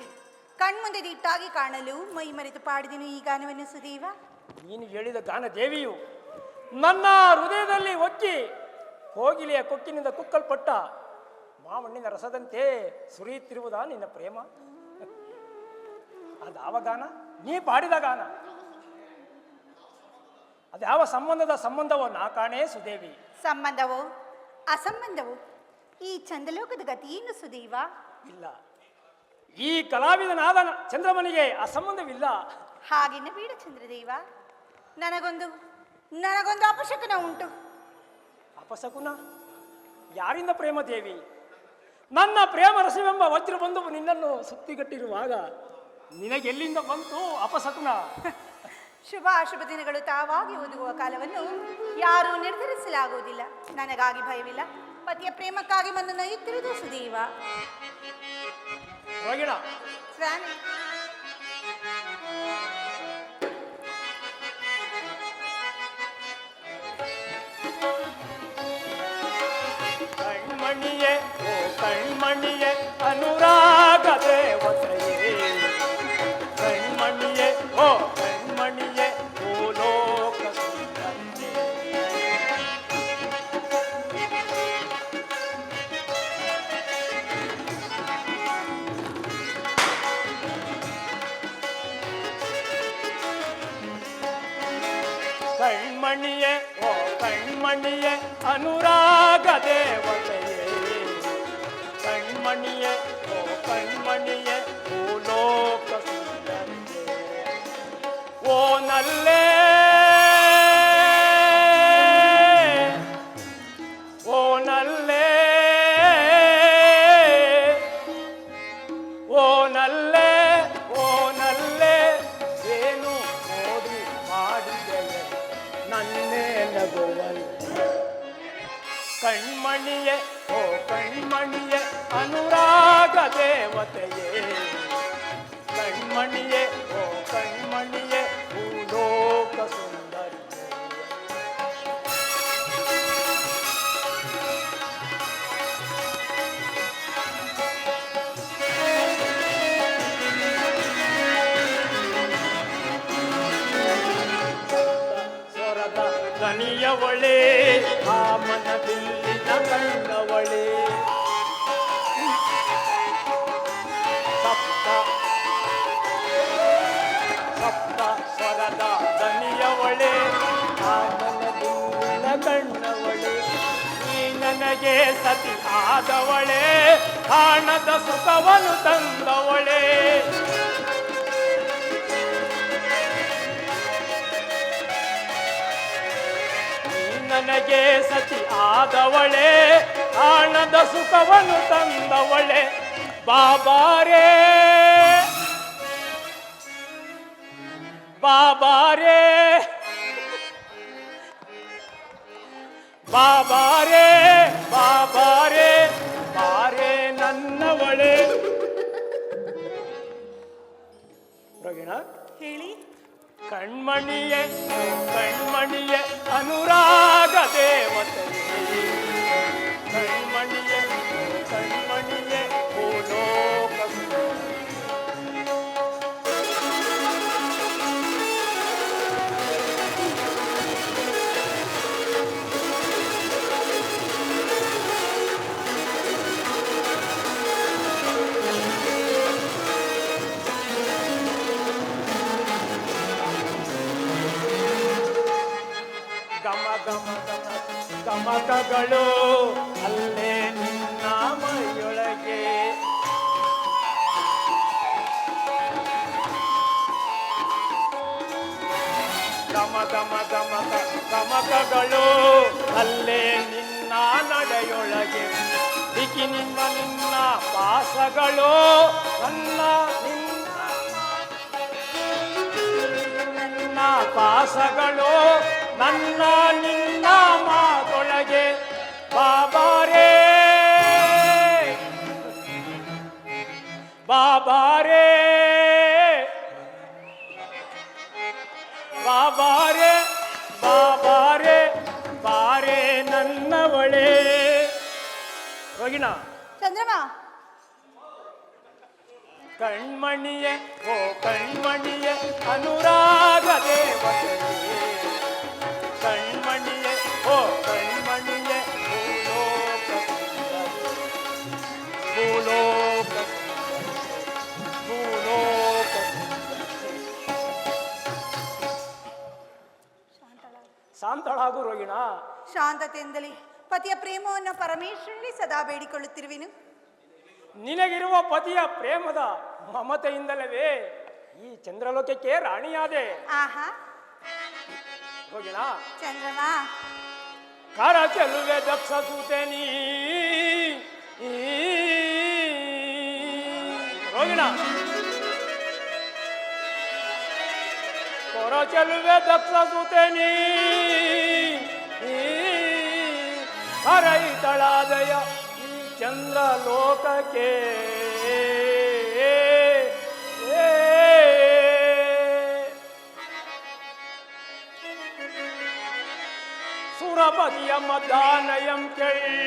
ಕಣ್ಮುಂದೆ ದಿಟ್ಟಾಗಿ ಕಾಣಲು ಮೈ ಮರೆತು ಪಾಡಿದೆನು ಈ ಗಾನವನ್ನು ಸುದೇವ. ನೀನು ಹೇಳಿದ ಗಾನ ದೇವಿಯು ನನ್ನ ಹೃದಯದಲ್ಲಿ ಒಕ್ಕಿ ಕೋಗಿಲೆಯ ಕೊಕ್ಕಿನಿಂದ ಕುಕ್ಕಲ್ಪಟ್ಟ ಮಾವಣ್ಣಿನ ರಸದಂತೆ ಸುರಿಯುತ್ತಿರುವುದಾ ನಿನ್ನ ಪ್ರೇಮ. ಅದಾವ ಗಾನ, ನೀ ಪಾಡಿದ ಗಾನ. ಅದ್ಯಾವ ಸಂಬಂಧವೋ ನಾ ಕಾಣೆ ಸುದೇವಿ. ಸಂಬಂಧವೋ ಅಸಂಬಂಧವೋ ಈ ಚಂದ್ರಲೋಕದ ಗತಿಯೇನು ಸುದೇವ? ಇಲ್ಲ, ಈ ಕಲಾವಿದನಾದ ಚಂದ್ರಮನಿಗೆ ಅಸಂಬಂಧವಿಲ್ಲ. ಹಾಗೆನ್ನ ಬೇಡ ಚಂದ್ರದೇವ, ನನಗೊಂದು ಅಪಶಕನ ಉಂಟು. ಅಪಶಕುನ? ಯಾರಿಂದ ಪ್ರೇಮ ದೇವಿ? ನನ್ನ ಪ್ರೇಮ ರಸವೆಂಬ ವಜ್ರ ಬಂದು ನಿನ್ನನ್ನು ಸುತ್ತಿಗಟ್ಟಿರುವಾಗ ನಿನಗೆಲ್ಲಿಂದ ಬಂತು ಅಪಶಕುನ? ಶುಭ ಅಶುಭ ದಿನಗಳು ತಾವಾಗಿ ಒದಗುವ ಕಾಲವನ್ನು ಯಾರೂ ನಿರ್ಧರಿಸಲಾಗುವುದಿಲ್ಲ. ನನಗಾಗಿ ಭಯವಿಲ್ಲ, ಪತಿಯ ಪ್ರೇಮಕ್ಕಾಗಿ ನನ್ನ ನೊಯ್ಯುತ್ತಿರುವುದು ಸುದೇವ. ಸ್ವಾಮಿ, ಕಣ್ಮಣಿಯೇ ಓ ಕಣ್ಮಣಿಯೇ ಅನುರಾಗ ದೇವತೆಯೇ, ಕಣ್ಮಣಿಯೇ ಓ ಕಣ್ಮಣಿಯೇ ಭೂಲೋಕ ಸುಂದರಿ. ಕಣ್ಮಣಿಯೇ ಓ ಕಣ್ಮಣಿಯೇ ಅನುರಾಗ ದೇವತೆಯೇ, ಕಣ್ಮಣಿಯೇ ಓ ಕಣ್ಮಣಿಯೇ ಭೂಲೋಕ ಸುಂದರಿಯೇ. ಓ ನಲ್ಲೇ ಓ ನಲ್ಲೇ ಓ ನಲ್ಲೇ ಓ ನಲ್ಲೇ ಏನು ನೋಡಿ ಮಾಡಿದೆಯೇ ನನ್ನೇ ನಗುವಲ್ಲಿ. ಕಣ್ಮಣಿಯೇ ಓ ಕಣ್ಮಣಿಯೇ ಅನುರಾಗ ದೇವತೆಯೇ, ಕಣ್ಮಣಿಯೇ ಓ ಕಣ್ಮಣಿಯೇ ಭೂಲೋಕ ಸುಂದರಿಯೇ. ಸ್ವರದ ದನಿಯವಳೆ ಆ ಮನದಿಲ್ಲಿನ ಕಣ್ಣವಳೆ, ಸಪ್ತ ಸಪ್ತ ಸ್ವರದ ದನಿಯವಳೆ ಆ ಮನದಿಲ್ಲಿನ ಕಣ್ಣವಳೆ, ನೀ ನನಗೆ ಸತಿ ಆದವಳೆ, ಕಾಣದ ಸುಖವನ್ನು ತಂದವಳೆ. ನನಗೆ ಸತಿ ಆದವಳೆ, ಕಾಣದ ಸುಖವನ್ನು ತಂದವಳೆ. ಬಾಬಾರೇ ಬಾಬಾರೇ ಬಾಬಾರೇ ಬಾಬಾರೇ ಬಾರೇ ನನ್ನವಳೆ. ರೋಹಿಣ, ಹೇಳಿ. ಕಣ್ಮಣಿಯೇ ಕಣ್ಮಣಿಯೇ ಅನುರಾಗ ದೇವತೆಯೇ, ಕಣ್ಮಣಿಯೇ ಕಣ್ಮಣಿಯೇ ಭೂಲೋಕ ಗಮ ಗಮ ಗಮ ಗಮಕಗಳು ಅಲ್ಲೇ ನಿನ್ನ ಮೈಯೊಳಗೆ, ಗಮ ಗಮ ಗಮಕ ಗಮಕಗಳು ಅಲ್ಲೇ ನಿನ್ನ ನಡೆಯೊಳಗೆ, ದಿಕ್ಕಿ ನಿಮ್ಮ ನಿನ್ನ ಪಾಸಗಳು ನನ್ನ ನಿನ್ನ ಪಾಸಗಳು ನನ್ನ ನಿನ್ನ ಮಾತೊಳಗೆ, ಬಾಬಾರೇ ಬಾಬಾರೇ ಬಾಬಾರೇ ಬಾಬಾರೇ ಬಾರೇ ನನ್ನವಳೇ. ರೋಗಿಣ, ಚಂದ್ರಮ, ಕಣ್ಮಣಿಯೇ ಓ ಕಣ್ಮಣಿಯೇ ಅನುರಾಗ ದೇವತೆಯೇ, ಕಣ್ಮಣಿಯೇ ಓ ಕಣ್ಮಣಿಯೇ ಭೂಲೋಕ ಭೂಲೋಕ ಭೂಲೋಕ. ಶಾಂತಳಾಗು ರೋಗಿಣ. ಶಾಂತತೆಯಿಂದಲೇ ಪತಿಯ ಪ್ರೇಮವನ್ನು ಪರಮೇಶ್ವರನೇ ಸದಾ ಬೇಡಿಕೊಳ್ಳುತ್ತಿರುವೆನು. ನಿನಗಿರುವ ಪತಿಯ ಪ್ರೇಮದ ಮಮತೆಯಿಂದಲವೇ ಈ ಚಂದ್ರಲೋಕಕ್ಕೆ ರಾಣಿಯಾದೆ. ಆಹಾ ರೋಗಿಣ, ಚಂದ್ರಮ, ಕರ ಚೆಲುವೆ ದಕ್ಷ ಸೂತೇನಿ. ರೋಗಿಣ, ಕೊರ ಚೆಲುವೆ ದಕ್ಷ ಸೂತೇನಿ, ಹರೈತಳಾದಯ ಈ ಚಂದ್ರ ಲೋಕಕ್ಕೆ. ಸುರಪತಿಯ ಮದಾನಯಂ ಕೇಳಿ,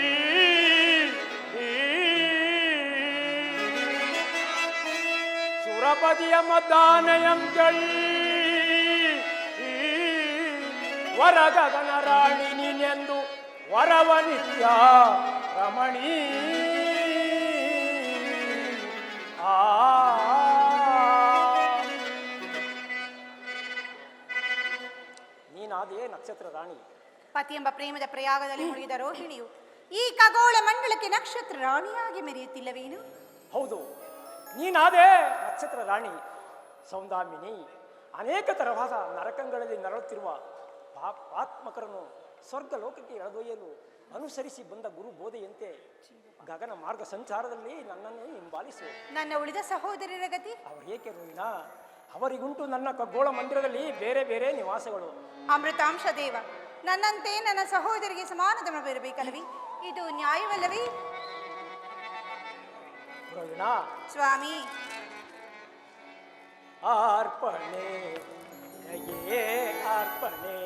ಸುರಪತಿಯ ಮದಾನಯಂ ಕೇಳಿ, ವರ ಗಗನ ರಾಣಿ ನೀನೆಂದು ವರವ ನಿತ್ಯ ರಮಣೀ. ನೀನಾದೇ ನಕ್ಷತ್ರ ರಾಣಿ. ಪತಿ ಎಂಬ ಪ್ರೇಮದ ಪ್ರಯಾಗದಲ್ಲಿ ಮುಳುಗಿದ ರೋಹಿಣಿಯು ಈ ಖಗೋಳ ಮಂಡಲಕ್ಕೆ ನಕ್ಷತ್ರ ರಾಣಿಯಾಗಿ ಮೆರೆಯುತ್ತಿಲ್ಲವೇನು? ಹೌದು, ನೀನಾದೇ ನಕ್ಷತ್ರ ರಾಣಿ ಸೌಂದಾಮಿನಿ. ಅನೇಕ ತರವಾದ ನರಕಗಳಲ್ಲಿ ನರಳುತ್ತಿರುವ ಪಾಪಾತ್ಮಕರನ್ನು ಸ್ವರ್ಗ ಲೋಕಕ್ಕೆ ಎಳೆದೊಯ್ಯಲು ಅನುಸರಿಸಿ ಬಂದ ಗುರು ಬೋಧೆಯಂತೆ ಗಗನ ಮಾರ್ಗ ಸಂಚಾರದಲ್ಲಿ ನನ್ನನ್ನು ಹಿಂಬಾಲಿಸು. ನನ್ನ ಉಳಿದ ಸಹೋದರರ ಗತಿ? ಅವರು ಏಕೆ ರೋಹಿಣ, ಅವರಿಗುಂಟು ನನ್ನ ಖಗೋಳ ಮಂದಿರದಲ್ಲಿ ಬೇರೆ ಬೇರೆ ನಿವಾಸಗಳು. ಅಮೃತಾಂಶ ದೇವ, ನನ್ನಂತೆ ನನ್ನ ಸಹೋದರಿಗೆ ಸಮಾನತಮ ಬರಬೇಕಲ್ಲವೇ? ಇದು ನ್ಯಾಯವಲ್ಲವೇ? ರೋಹಿಣ, ಸ್ವಾಮಿ, ಅರ್ಪಣೆ ನಿನಗೆ ಅರ್ಪಣೆ.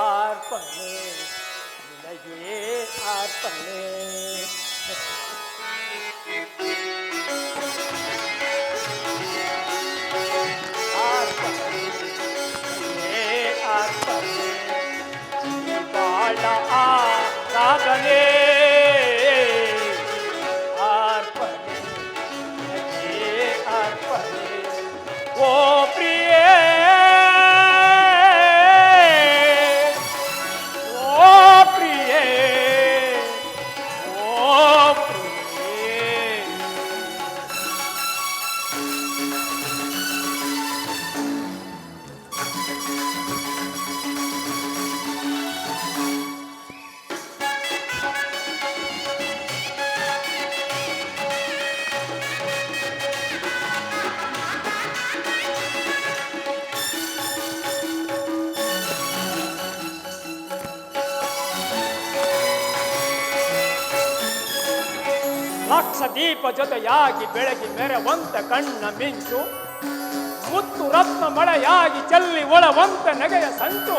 ಅರ್ಪಣೆ ನಿನಗೆ ಅರ್ಪಣೆ. ಅರ್ಪಣೆ ಅರ್ಪಣೆ ಬಾಳ ಆರಾಧನೆ. ಅರ್ಪಣೆ ನಿನಗೆ ಅರ್ಪಣೆ. ಓ ಪ್ರಿಯೇ, ದೀಪ ಜೊತೆಯಾಗಿ ಬೆಳಗಿ ಮೆರವಂತ ಕಣ್ಣ ಮಿಂಚು, ಮುತ್ತು ರತ್ನ ಮಳೆಯಾಗಿ ಚೆಲ್ಲಿ ಒಳವಂತ ನೆಗೆಯ ಸಂಚು,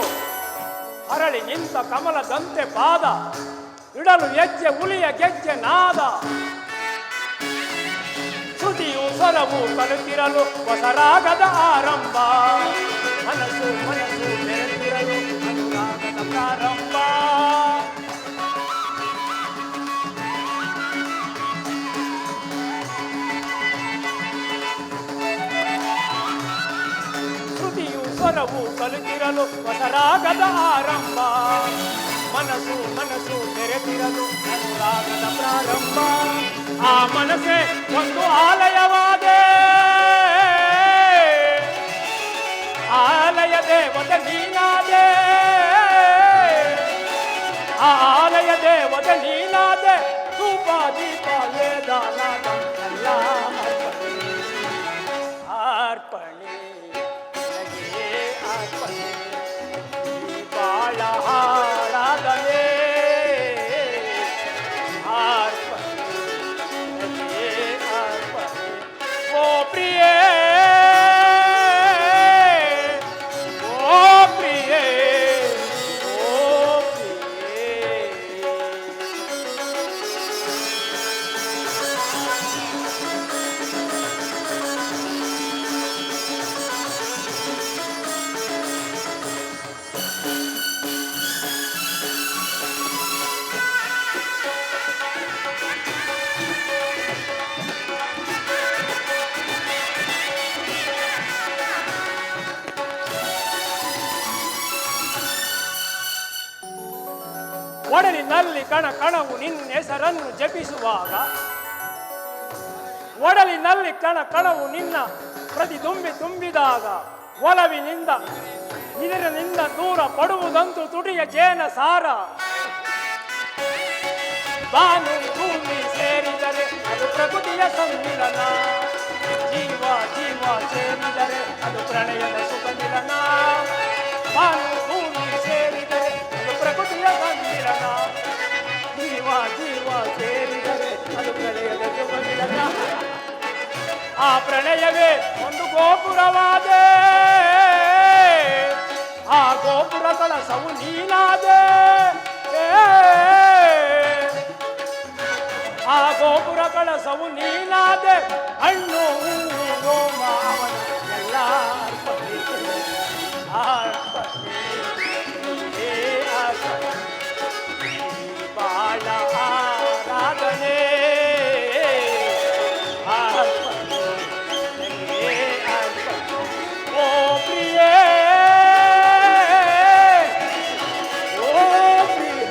ಅರಳಿ ನಿಂತ ಕಮಲದಂತೆ ಪಾದ, ಇಡಲು ಹೆಜ್ಜೆ ಹುಲಿಯ ಗೆಜ್ಜೆ ನಾದ, ಶ್ರುತಿಯು ಸ್ವರವು ಕಲಿತಿರಲು ಹೊಸರಾಗದ ಆರಂಭ, ಮನಸ್ಸು ಮನಸ್ಸು ಬೆರೆತಿರಲು ಅನುರಾಗದ ಪ್ರಾರಂಭ. ಶ್ರುತಿಯು ಸ್ವರವು ಕಲಿತಿರಲು ಹೊಸರಾಗದ ಆರಂಭ, ಮನಸ್ಸು ಮನಸ್ಸು ಬೆರೆತಿರಲು ಅನುರಾಗದ ಪ್ರಾರಂಭ. ಆ ಮನಸ್ಸೇ ಒಂದು ಆಲಯವಾದೆ, ಆಲಯ ದೇವತೆ ನೀನಾದೆ, ಆ ಆಲಯ ದೇವತೆ ನೀನಾದೆ, ಧೂಪ ದೀಪ ವೇದಾನಾದ ಎಲ್ಲ ಅರ್ಪಣೆ ನಿನಗೆ ಅರ್ಪಣೆ, ಈ ಬಾಳ ಹಾಡಾಗಲೇ ಅರ್ಪಣೆ ನಿನಗೆ ಅರ್ಪಣೆ. ಓ ಪ್ರಿಯೇ ಓ ಪ್ರಿಯೇ ಓ ಪ್ರಿಯೇ. ಒಡಲಿನಲ್ಲಿ ಕಣ ಕಣವು ನಿನ್ನ ಹೆಸರನ್ನು ಜಪಿಸುವಾಗ, ಒಡಲಿನಲ್ಲಿ ಕಣ ಕಣವು ನಿನ್ನ ಪ್ರತಿದುಂಬಿ ತುಂಬಿದಾಗ, ಒಲವಿನಿಂದ ಇದರಿನಿಂದ ದೂರ ಪಡುವುದಂತೂ ತುಟಿಯ ಜೇನ ಸಾರ. ಬಾನು ಭೂಮಿ ಸೇರಿದರೆ ಅದು ಪ್ರಕೃತಿಯ ಸಮ್ಮಿಲನ, ಜೀವ ಜೀವ ಸೇರಿದರೆ ಅದು ಪ್ರಣಯದ ಸುಖ ಮಿಲನ. ಬಾನು ಭೂಮಿ ಸೇರಿದರೆ ಅದು ಪ್ರಕೃತಿಯ ಸಮ್ಮಿಲನ, ಜೀವ ಜೀವ ಸೇರಿದರೆ ಅದು ಪ್ರಣಯದ ಸುಖ ಮಿಲನ. ಆ ಪ್ರಣಯವೇ ಒಂದು ಗೋಪುರವಾದೆ, ಆ ಗೋಪುರಗಳ ಸವು ನೀನಾದೆ, ಆ ಗೋಪುರಗಳ ಸವು ನೀನಾದೆ, ಹಣ್ಣು ಹೂವು ರೋಮ ಅವನ ಎಲ್ಲ ಅರ್ಪಣೆ ಅರ್ಪಣೆ ಅರ್ಪಣೆ. ಬಾಳ ಆರಾಧನೆ ಅರ್ಪಣೆ ನಿನಗೆ ಅರ್ಪಣೆ. ಓ ಪ್ರಿಯೇ ಓ ಪ್ರಿಯೇ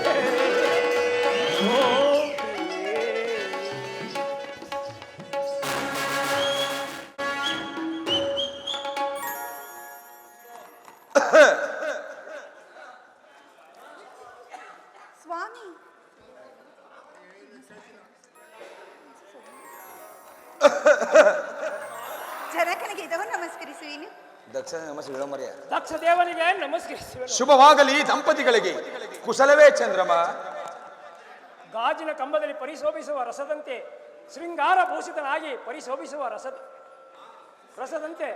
ಓ ಪ್ರಿಯೇ. ಸ್ವಾಮಿ, ಜನಕನಿಗೆ ಇದನ್ನು ನಮಸ್ಕರಿಸುವಿನಿ. ದಕ್ಷ ನಮಸ್ತೆ ವಿಳಂಬರ್ಯ. ದಕ್ಷ ದೇವನಿಗೆ ನಮಸ್ಕರಿಸುವೆ. ಶುಭವಾಗಲಿ ದಂಪತಿಗಳಿಗೆ. ಕುಶಲವೇ ಚಂದ್ರಮ? ಗಾಜಿನ ಕಂಬದಲ್ಲಿ ಪರಿಶೋಭಿಸುವ ರಸದಂತೆ, ಶೃಂಗಾರ ಭೂಷಿತನಾಗಿ ಪರಿಶೋಭಿಸುವ ರಸದಂತೆ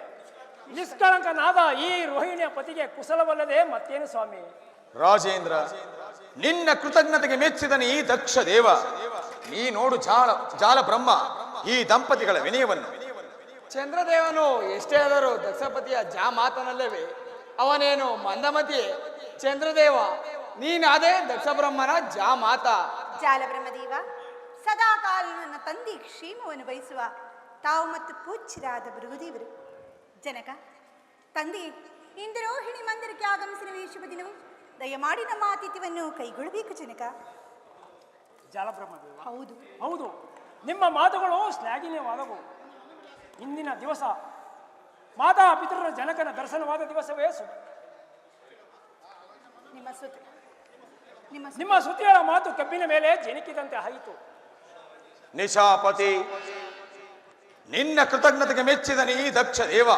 ನಿಷ್ಕಳಂಕನಾದ ಈ ರೋಹಿಣಿಯ ಪತಿಗೆ ಕುಶಲವಲ್ಲದೆ ಮತ್ತೇನು ಸ್ವಾಮಿ? ರಾಜೇಂದ್ರ, ನಿನ್ನ ಕೃತಜ್ಞತೆಗೆ ಮೆಚ್ಚಿದನು ಈ ದಕ್ಷ ದೇವ. ನೀ ನೋಡು ಜಾಲ ಬ್ರಹ್ಮ ಈ ದಂಪತಿಗಳ ವಿನಯವನ್ನು. ಚಂದ್ರದೇವನು ಎಷ್ಟೇ ಆದರೂ ದಕ್ಷಪತಿಯ ಮಾತನಲ್ಲವೇ? ಅವನೇನು ಮಂದಮತಿಯೇ? ಚಂದ್ರದೇವ, ನೀನಾದೇ ದಕ್ಷ ಬ್ರಹ್ಮನ ಮಾತ. ಜಾಲಬ್ರಹ್ಮದೇವ, ಸದಾ ಕಾಲ ನನ್ನ ತಂದೆ ಕ್ಷೇಮವನ್ನು ಬಯಸುವ ತಾವು ಮತ್ತು ಪೂಜ್ಯರಾದ ಭೃಗುದೇವರು. ಜನಕ ತಂದೆ, ಇಂದು ರೋಹಿಣಿ ಮಂದಿರಕ್ಕೆ ಆಗಮಿಸಿನ ಈ ಶುಭ ದಿನವು ದಯಮಾಡಿ ನಮ್ಮ ಆತಿಥ್ಯವನ್ನು ಕೈಗೊಳ್ಳಬೇಕು ಜನಕ. ಜಾಲಬ್ರಹ್ಮದೇವ, ಹೌದು ಹೌದು, ನಿಮ್ಮ ಮಾತುಗಳು ಶ್ಲಾಘನೀಯವಾದವು. ಇಂದಿನ ದಿವಸ ಮಾತಾ ಪಿತೃರ ಜನಕನ ದರ್ಶನವಾದ ದಿವಸವೇ ನಿಮ್ಮ ಸುದ್ದಿಗಳ ಮಾತು ಕಬ್ಬಿನ ಮೇಲೆ ಜನಿಕಿದಂತೆ ಆಯಿತು. ನಿಶಾಪತಿ, ನಿನ್ನ ಕೃತಜ್ಞತೆಗೆ ಮೆಚ್ಚಿದನು ಈ ದಕ್ಷ ದೇವ.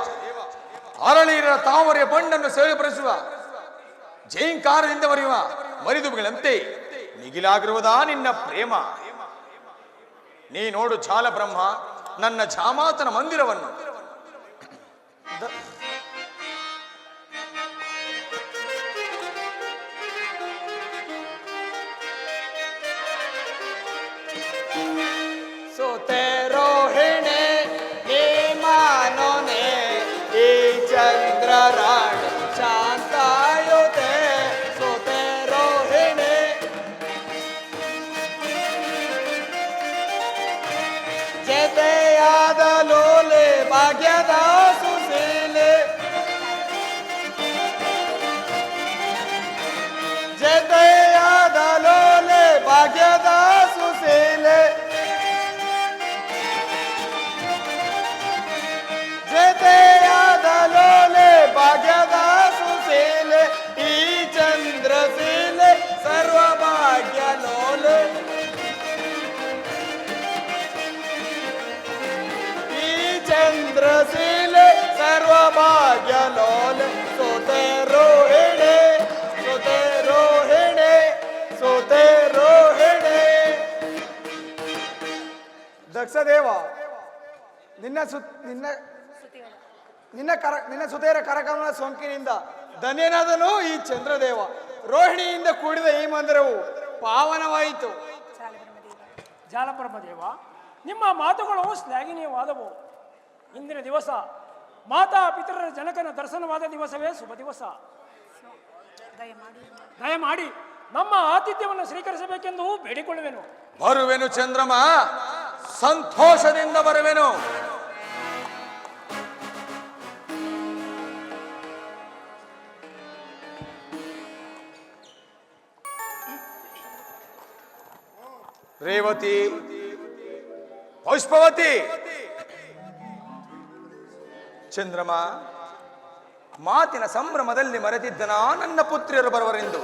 ಅರಳಿರ ತಾವರೆಯ ಬಣ್ಣನ್ನು ಸೇವಪಡಿಸುವ ಜೈಂಕಾರದಿಂದ ಮರಿದುಗಳಂತೆ ಮಿಗಿಲಾಗಿರುವುದಾ ನಿನ್ನ ಪ್ರೇಮ? ನೀ ನೋಡು ಜಾಲ ಬ್ರಹ್ಮ ನನ್ನ ಜಾಮಾತನ ಮಂದಿರವನ್ನು. सोते रोहिणे हे मानोने हे चंद्र राणी शांतायुते सोते रोहिणे जेते याद लोले भाग्यದ ಸುಶೀಲೆ जेते याद लोले भाग्यದ ಸುಶೀಲೆ ಜತೆಯಾದಲೋಲೆ ಭಾಗ್ಯದ ಸುಶೀಲೆ ಈ ಚಂದ್ರಶೀಲೆ ಸರ್ವಭಾಗ್ಯ ಲೋಲೆ ಈ ಚಂದ್ರಶೀಲೆ ಸರ್ವಭಾಗ್ಯ ಲೋಲೆ ಸೋತೆ ರೋಹಿಣೆ ಸೋತೆ ರೋಹಿಣೆ ಸೋತೆ ರೋಹಿಣೆ. ದಕ್ಷದೇವ ನಿನ್ನ ಸುತೆಯರ ಕರಕಮಲ ಸೋಂಕಿನಿಂದ ಧನ್ಯನಾದನು ಈ ಚಂದ್ರದೇವ. ರೋಹಿಣಿಯಿಂದ ಕೂಡಿದ ಈ ಮಂದಿರವು ಪಾವನವಾಯಿತು. ಜಾಲಬ್ರಹ್ಮದೇವ, ನಿಮ್ಮ ಮಾತುಗಳು ಶ್ಲಾಘನೀಯವಾದವು. ಇಂದಿನ ದಿವಸ ಮಾತಾ ಪಿತರರ ಜನಕನ ದರ್ಶನವಾದ ದಿವಸವೇ ಶುಭ ದಿವಸ. ದಯಮಾಡಿ ನಮ್ಮ ಆತಿಥ್ಯವನ್ನು ಸ್ವೀಕರಿಸಬೇಕೆಂದು ಬೇಡಿಕೊಳ್ಳುವೆನು. ಬರುವೆನು ಚಂದ್ರಮ, ಸಂತೋಷದಿಂದ ಬರುವೆನು. ರೇವತಿ, ಪುಷ್ಪವತಿ, ಚಂದ್ರಮ, ಮಾತಿನ ಸಂಭ್ರಮದಲ್ಲಿ ಮರೆತಿದ್ದನ ನನ್ನ ಪುತ್ರಿಯರು ಬರುವರೆಂದು.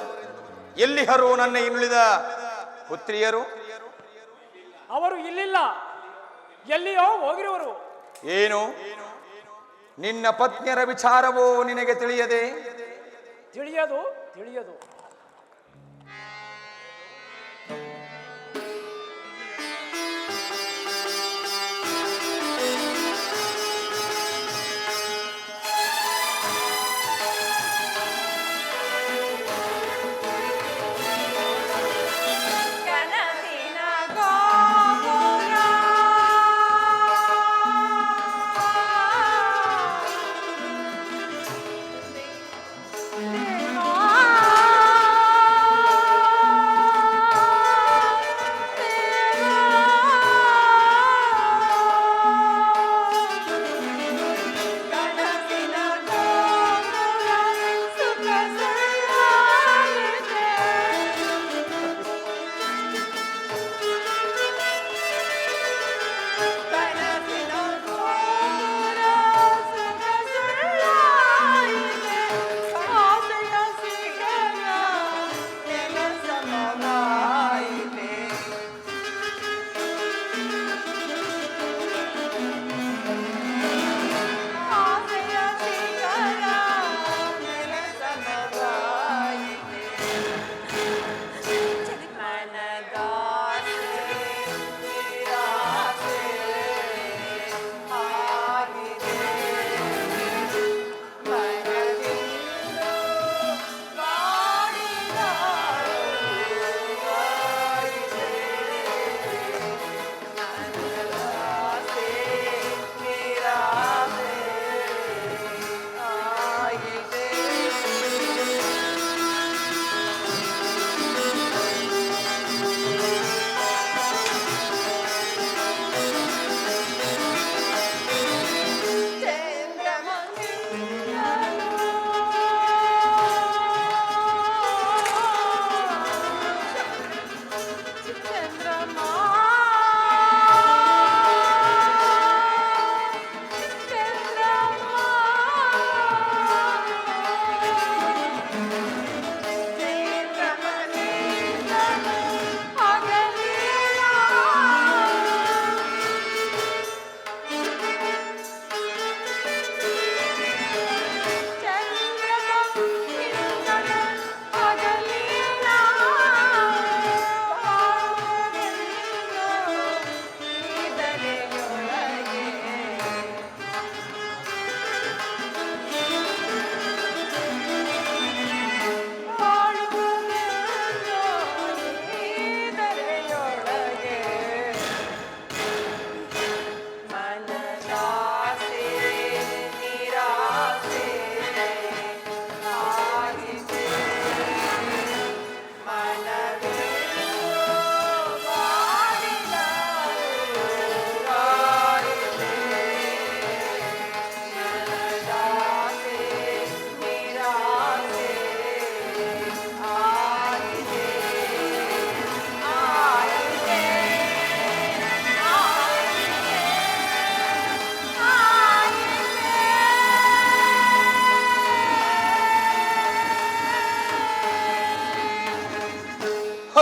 ಎಲ್ಲಿಹರು ನನ್ನ ಇನ್ನುಳಿದ ಪುತ್ರಿಯರು? ಅವರು ಇಲ್ಲಿಲ್ಲ, ಎಲ್ಲಿಯೋ ಹೋಗಿರುವರು. ಏನು ನಿನ್ನ ಪತ್ನಿಯರ ವಿಚಾರವೋ ನಿನಗೆ ತಿಳಿಯದೆ? ತಿಳಿಯದು ತಿಳಿಯದು. ಆ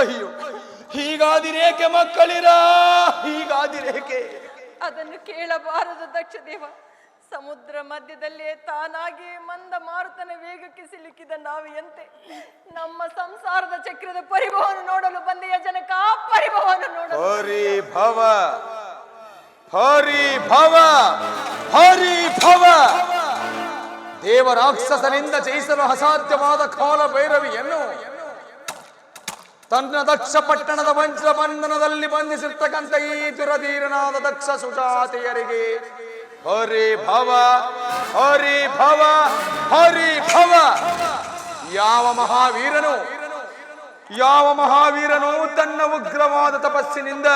ಅಯ್ಯೋ, ಹೀಗಾದಿರೇಕೆ ಮಕ್ಕಳಿರ, ಹೀಗಾದಿರೇಕೆ? ಅದನ್ನು ಕೇಳಬಾರದು ದಕ್ಷ ದೇವ. ಸಮುದ್ರ ಮಧ್ಯದಲ್ಲೇ ತಾನಾಗಿ ಮಂದ ಮಾರುತನ ವೇಗಕ್ಕೆ ಸಿಲುಕಿದ ನಾವಿಯಂತೆ ನಮ್ಮ ಸಂಸಾರದ ಚಕ್ರದ ಪರಿಭವವನ್ನು ನೋಡಲು ಬಂದೆಯ ಜನಕ, ಆ ಪರಿಭವವನ್ನು ನೋಡಲು. ಹರಿ ಭವ, ಹರಿ ಭವ, ಹರಿ ಭವ. ದೇವ ರಾಕ್ಷಸನಿಂದ ಜಯಿಸಲು ಅಸಾಧ್ಯವಾದ ಕಾಲ ಭೈರವಿಯನ್ನು ತನ್ನ ದಕ್ಷ ಪಟ್ಟಣದ ವಂಚ ಬಂಧನದಲ್ಲಿ ಬಂಧಿಸಿರ್ತಕ್ಕಂಥ ಈ ದುರಧೀರನಾದ ದಕ್ಷ ಸುಜಾತೆಯರಿಗೆ ಹರಿ ಭವ, ಹರಿ ಭವ, ಹರಿ ಭವ. ಯಾವ ಮಹಾವೀರನು ತನ್ನ ಉಗ್ರವಾದ ತಪಸ್ಸಿನಿಂದ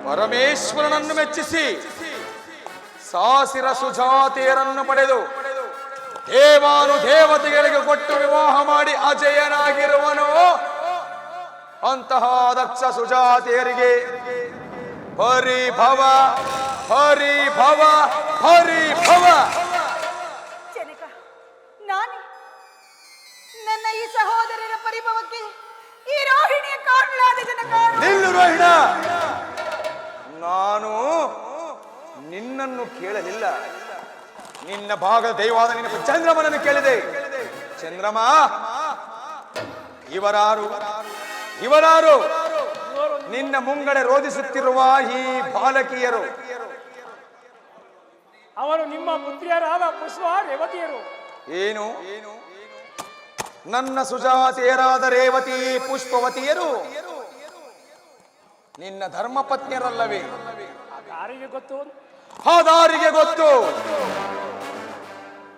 ಪರಮೇಶ್ವರನನ್ನು ಮೆಚ್ಚಿಸಿ ಸಾಸಿರ ಸುಜಾತೆಯರನ್ನು ಪಡೆದು ದೇವಾನು ದೇವತೆಗಳಿಗೆ ಕೊಟ್ಟು ವಿವಾಹ ಮಾಡಿ ಅಜಯನಾಗಿರುವನು ಅಂತಹ ದಕ್ಷ ಸುಜಾತೆಯರಿಗೆ ಹರಿ ಭವ, ಹರಿ ಭವ, ಹರಿ ಭವ. ಜನಕ, ನಾನೇ ನನ್ನ ಈ ಸಹೋದರರ ಪರಿಭವಕ್ಕೆ ಈ ರೋಹಿಣಿಯ ಕಾರಣಲಾದ ಜನಕ. ನಿಲ್ಲು ರೋಹಿಣ, ನಾನು ನಿನ್ನನ್ನು ಕೇಳಲಿಲ್ಲ, ನಿನ್ನ ಭಾಗದ ದೈವಾದ ನಿನ್ನ ಚಂದ್ರಮನನ್ನು ಕೇಳಿದೆ. ಚಂದ್ರಮ, ಇವರಾರು ನಿನ್ನ ಮುಂಗಡೆ ರೋಧಿಸುತ್ತಿರುವ ಈ ಬಾಲಕಿಯರು? ಅವರು ನಿಮ್ಮ ಪುತ್ರಿಯರಾದ ಪುಷ್ಪ ರೇವತಿಯರು. ಏನು? ನನ್ನ ಸುಜಾತೆಯರಾದ ರೇವತಿ ಪುಷ್ಪವತಿಯರು ನಿನ್ನ ಧರ್ಮಪತ್ನಿಯರಲ್ಲವೇ? ಯಾರಿಗೆ ಗೊತ್ತು? ಹಾದಾರಿಗೆ ಗೊತ್ತು.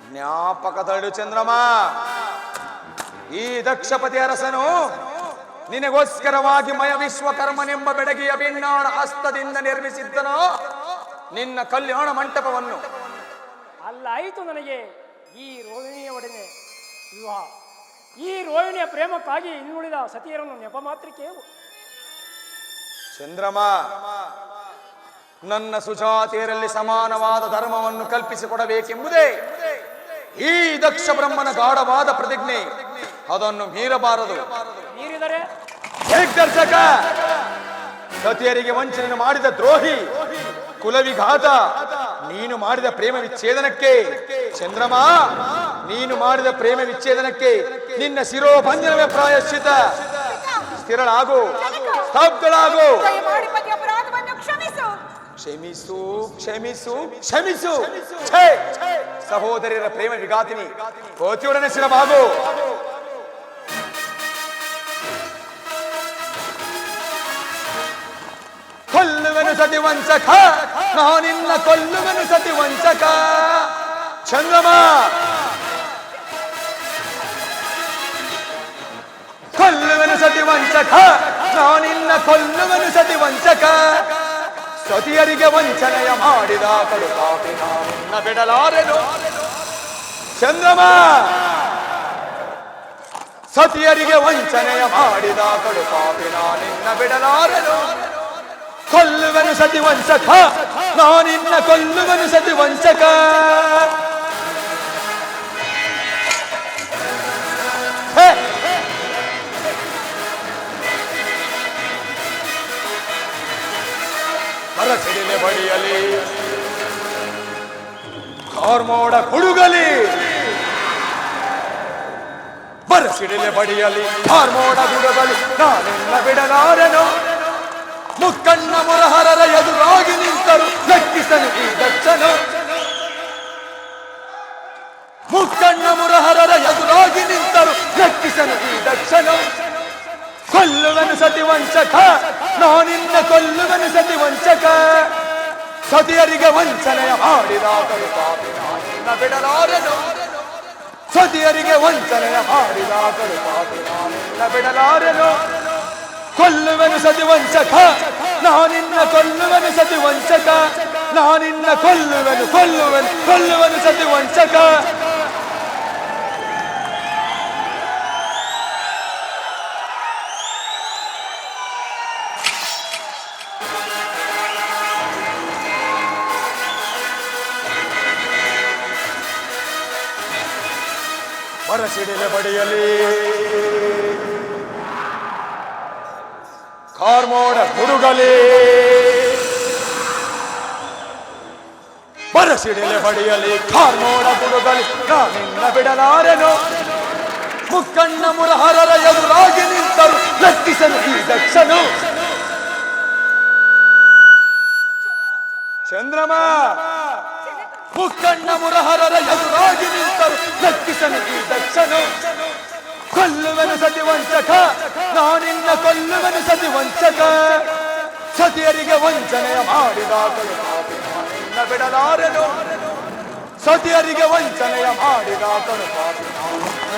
ಜ್ಞಾಪಕದಳು ಚಂದ್ರಮ, ಈ ದಕ್ಷಪತಿ ಅರಸನು ನಿನಗೋಸ್ಕರವಾಗಿ ಮಯ ವಿಶ್ವಕರ್ಮನೆಂಬ ಬೆಡಗಿಯ ಬಿಣ್ಣಾಣ ಹಸ್ತದಿಂದ ನಿರ್ಮಿಸಿದ್ದನೋ ನಿನ್ನ ಕಲ್ಯಾಣ ಮಂಟಪವನ್ನು. ಅಲ್ಲಾಯಿತು ನನಗೆ ಈ ರೋಹಿಣಿಯ ಒಡನೆ ವಿವಾಹ. ಈ ರೋಹಿಣಿಯ ಪ್ರೇಮಕ್ಕಾಗಿ ಇನ್ನುಳಿದ ಸತಿಯರನ್ನು ನೆಪ ಮಾತ್ರಕ್ಕೆ. ಚಂದ್ರಮ, ನನ್ನ ಸುಜಾತೆಯರಲ್ಲಿ ಸಮಾನವಾದ ಧರ್ಮವನ್ನು ಕಲ್ಪಿಸಿಕೊಡಬೇಕೆಂಬುದೇ ಈ ದಕ್ಷ ಬ್ರಹ್ಮನ ಗಾಢವಾದ ಪ್ರತಿಜ್ಞೆ. ಅದನ್ನು ಮೀರಬಾರದು. ಮೀರಿದರೆ ದಿಗ್ದರ್ಶಕ, ಸತಿಯರಿಗೆ ವಂಚನೆ ಮಾಡಿದ ದ್ರೋಹಿ, ಕುಲವಿಘಾತ, ನೀನು ಮಾಡಿದ ಪ್ರೇಮ ವಿಚ್ಛೇದನಕ್ಕೆ, ಚಂದ್ರಮ, ನೀನು ಮಾಡಿದ ಪ್ರೇಮ ವಿಚ್ಛೇದನಕ್ಕೆ ನಿನ್ನ ಶಿರೋಭಂಜನವೇ ಪ್ರಾಯಶ್ಚಿತ. ಸ್ಥಿರಳಾಗು, ಸ್ತಬ್ಧಳಾಗು. ಕ್ಷಮಿಸು, ಕ್ಷಮಿಸು, ಕ್ಷಮಿಸು. ಸಹೋದರಿಯರ ಪ್ರೇಮ ವಿಘಾತಿನಿ, ಕೋತಿಯೊಡನೆ ಶಿರಬಾಗು. ಕೊಲ್ಲುವೆನು ಸತಿ ವಂಚಕ, ನಾನಿನ್ನ ಕೊಲ್ಲುವೆನು ಸತಿ ವಂಚಕ. ಚಂದ್ರಮ, ಕೊಲ್ಲುವೆನು ಸತಿ ವಂಚಕ, ನಾನಿನ್ನ ಕೊಲ್ಲುವೆನು ಸತಿ ವಂಚಕ. ಸತಿಯರಿಗೆ ವಂಚನೆಯ ಮಾಡಿದ ಕಡುಪಾಪಿ ನಾನಿನ್ನ ಬಿಡಲಾರೆನು. ಚಂದ್ರಮ, ಸತಿಯರಿಗೆ ವಂಚನೆಯ ಮಾಡಿದ ಕಡುಪಾಪಿ ನಾನಿನ್ನ ಬಿಡಲಾರೆನು. ಕೊಲ್ಲುವೆನು ಸತಿ ವಂಚಕ, ನಾನಿನ್ನ ಕೊಲ್ಲುವೆನು ಸತಿ ವಂಚಕ. ಮರಸಿಡಿಲೆ ಬಡಿಯಲಿ, ಕಾರ್ಮೋಡ ಕುಡುಗಲಿ. ಬರಸಿಡಿಲೆ ಬಡಿಯಲಿ, ಕಾರ್ಮೋಡ ಕುಡುಗಲಿ, ನಾನಿನ್ನ ಬಿಡಲಾರೆನು. ಮುಕ್ಕಣ್ಣ ಮುರಹರರ ಎದುರಾಗಿ ನಿಂತರು ಲೆಕ್ಕಿಸನು ಈ ದಕ್ಷನು. ಮುಕ್ಕಣ್ಣ ಮುರಹರರ ಎದುರಾಗಿ ನಿಂತರು ಲೆಕ್ಕಿಸನು ಈ ದಕ್ಷನು. ಕೊಲ್ಲುವೆನು ಸತಿ ವಂಚಕ, ನಾನಿನ್ನ ಕೊಲ್ಲುವೆನು ಸತಿ ವಂಚಕ. ಸತಿಯರಿಗೆ ವಂಚನೆಯ ಮಾಡಿದ ಕಡುಪಾಪಿ ನಾನಿನ್ನ ಬಿಡಲಾರೆನು. ಸತಿಯರಿಗೆ ವಂಚನೆಯ ಮಾಡಿದ ಕಡುಪಾಪಿ ನಾನಿನ್ನ ಬಿಡಲಾರೆನು. ಕೊಲ್ಲುವೆನು ಸತಿ ವಂಚಕ, ನಾನಿನ್ನ ಕೊಲ್ಲುವೆನು ಸತಿ ವಂಚಕ. ನಾನಿನ್ನ ಕೊಲ್ಲುವೆನು ಸತಿ ವಂಚಕ. ಮರಸಿಡಿಲೆ ಬಡಿಯಲಿ, ಕಾರ್ಮೋಡ ಹುಡುಗಲಿ ಬರಸಿಡಿಲೆ ಬಡಿಯಲಿ ಕಾರ್ಮೋಡ ಹುಡುಗಲಿ ನಾನಿನ್ನ ಬಿಡಲಾರೆನು ಮುಕ್ಕಣ್ಣ ಮುರಹರರ ಎದುರಾಗಿ ನಿಂತರು ಲಕ್ಷಿಸಲು ಈ ದಕ್ಷನು ಚಂದ್ರಮ ಮುಕ್ಕಣ್ಣ ಮುರಹರರ ಎದುರಾಗಿ ನಿಂತರು ಲಕ್ಷಿಸಲು ಈ ದಕ್ಷನು ಕೊಲ್ಲುವೆನು ಸತಿ ವಂಚಕ ನಾನಿನ್ನ ಕೊಲ್ಲುವೆನು ಸತಿ ವಂಚಕ ಸತಿಯರಿಗೆ ವಂಚನೆಯ ಮಾಡಿದ ನಿನ್ನ ಬಿಡಲಾರೆನು ಸತಿಯರಿಗೆ ವಂಚನೆಯ ಮಾಡಿದ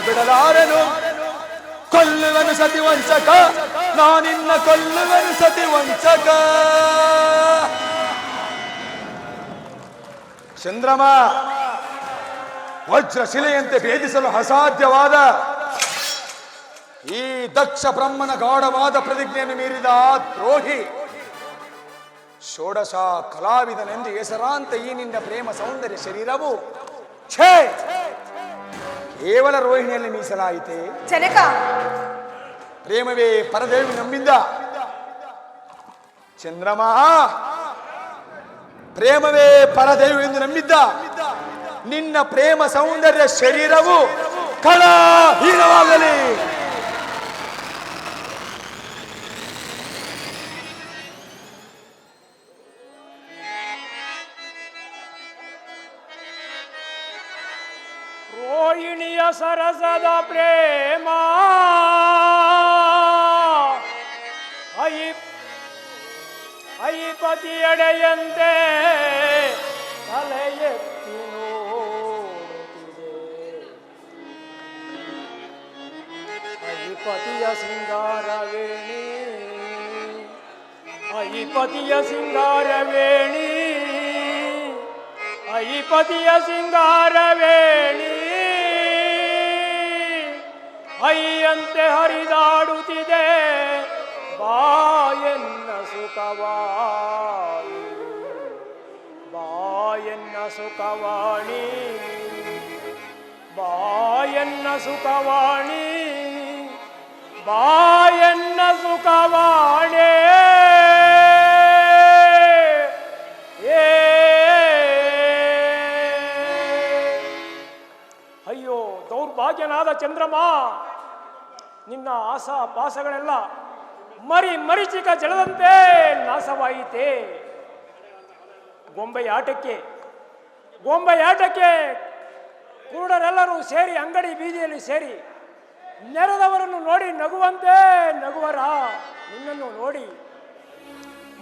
ಬಿಡಲಾರೆನು ಕೊಲ್ಲುವೆನು ಸತಿ ವಂಚಕ ನಾನಿನ್ನ ಕೊಲ್ಲುವೆನು ಸತಿ ವಂಚಕ ಚಂದ್ರಮ ವಜ್ರ ಶಿಲೆಯಂತೆ ಭೇದಿಸಲು ಅಸಾಧ್ಯವಾದ ಈ ದಕ್ಷ ಬ್ರಹ್ಮನ ಗಾಢವಾದ ಪ್ರತಿಜ್ಞೆಯನ್ನು ಮೀರಿದ ದ್ರೋಹಿ ಷೋಡಶ ಕಲಾವಿದನೆಂದು ಹೆಸರಾಂತ ಈ ನಿನ್ನ ಪ್ರೇಮ ಸೌಂದರ್ಯ ಶರೀರವು ಛೇ ಕೇವಲ ರೋಹಿಣಿಯಲ್ಲಿ ಮೀಸಲಾಯಿತೆ ಜನಕ ಪ್ರೇಮವೇ ಪರದೇವಿ ನಮ್ಮಿಂದ ಚಂದ್ರಮ ಪ್ರೇಮವೇ ಪರದೇವಿ ಎಂದು ನಂಬಿದ್ದ ನಿನ್ನ ಪ್ರೇಮ ಸೌಂದರ್ಯ ಶರೀರವು ಕಳಹೀನವಾಗಲಿ ರೋಹಿಣಿಯ ಸರಸದ ಪ್ರೇಮ ಅಯಿಪತಿಯಡೆಯಂತೆ ತಲೆ ಎತ್ತಿ ನೋಡುತ್ತಿದೆ ಅಯಿಪತಿಯ ಸಿಂಗಾರವೇಣಿ ಅಯಿಪತಿಯ ಸಿಂಗಾರವೇಣಿ ಅಯಿಪತಿಯ ಸಿಂಗಾರವೇಣಿ ಅಯ್ಯಂತೆ ಹರಿದಾಡುತ್ತಿದೆ ಬಾಯನ್ನ ಸುಖವಾಣಿ ಬಾಯನ್ನ ಸುಖವಾಣಿ ಬಾಯನ್ನ ಸುಖವಾಣಿ ಬಾಯನ್ನ ಸುಖವಾಣಿ ಅಯ್ಯೋ ದೌರ್ಭಾಗ್ಯನಾದ ಚಂದ್ರಮ ನಿನ್ನ ಆಸಾ ಪಾಸಗಳೆಲ್ಲ ಮರಿಚಿಕ ಜಲದಂತೆ ನಾಶವಾಯಿತೆ ಗೊಂಬೆಯಾಟಕ್ಕೆ ಕುರುಡರೆಲ್ಲರೂ ಸೇರಿ ಅಂಗಡಿ ಬೀದಿಯಲ್ಲಿ ಸೇರಿ ನೆರೆದವರನ್ನು ನೋಡಿ ನಗುವಂತೆ ನಗುವರ ನಿನ್ನನ್ನು ನೋಡಿ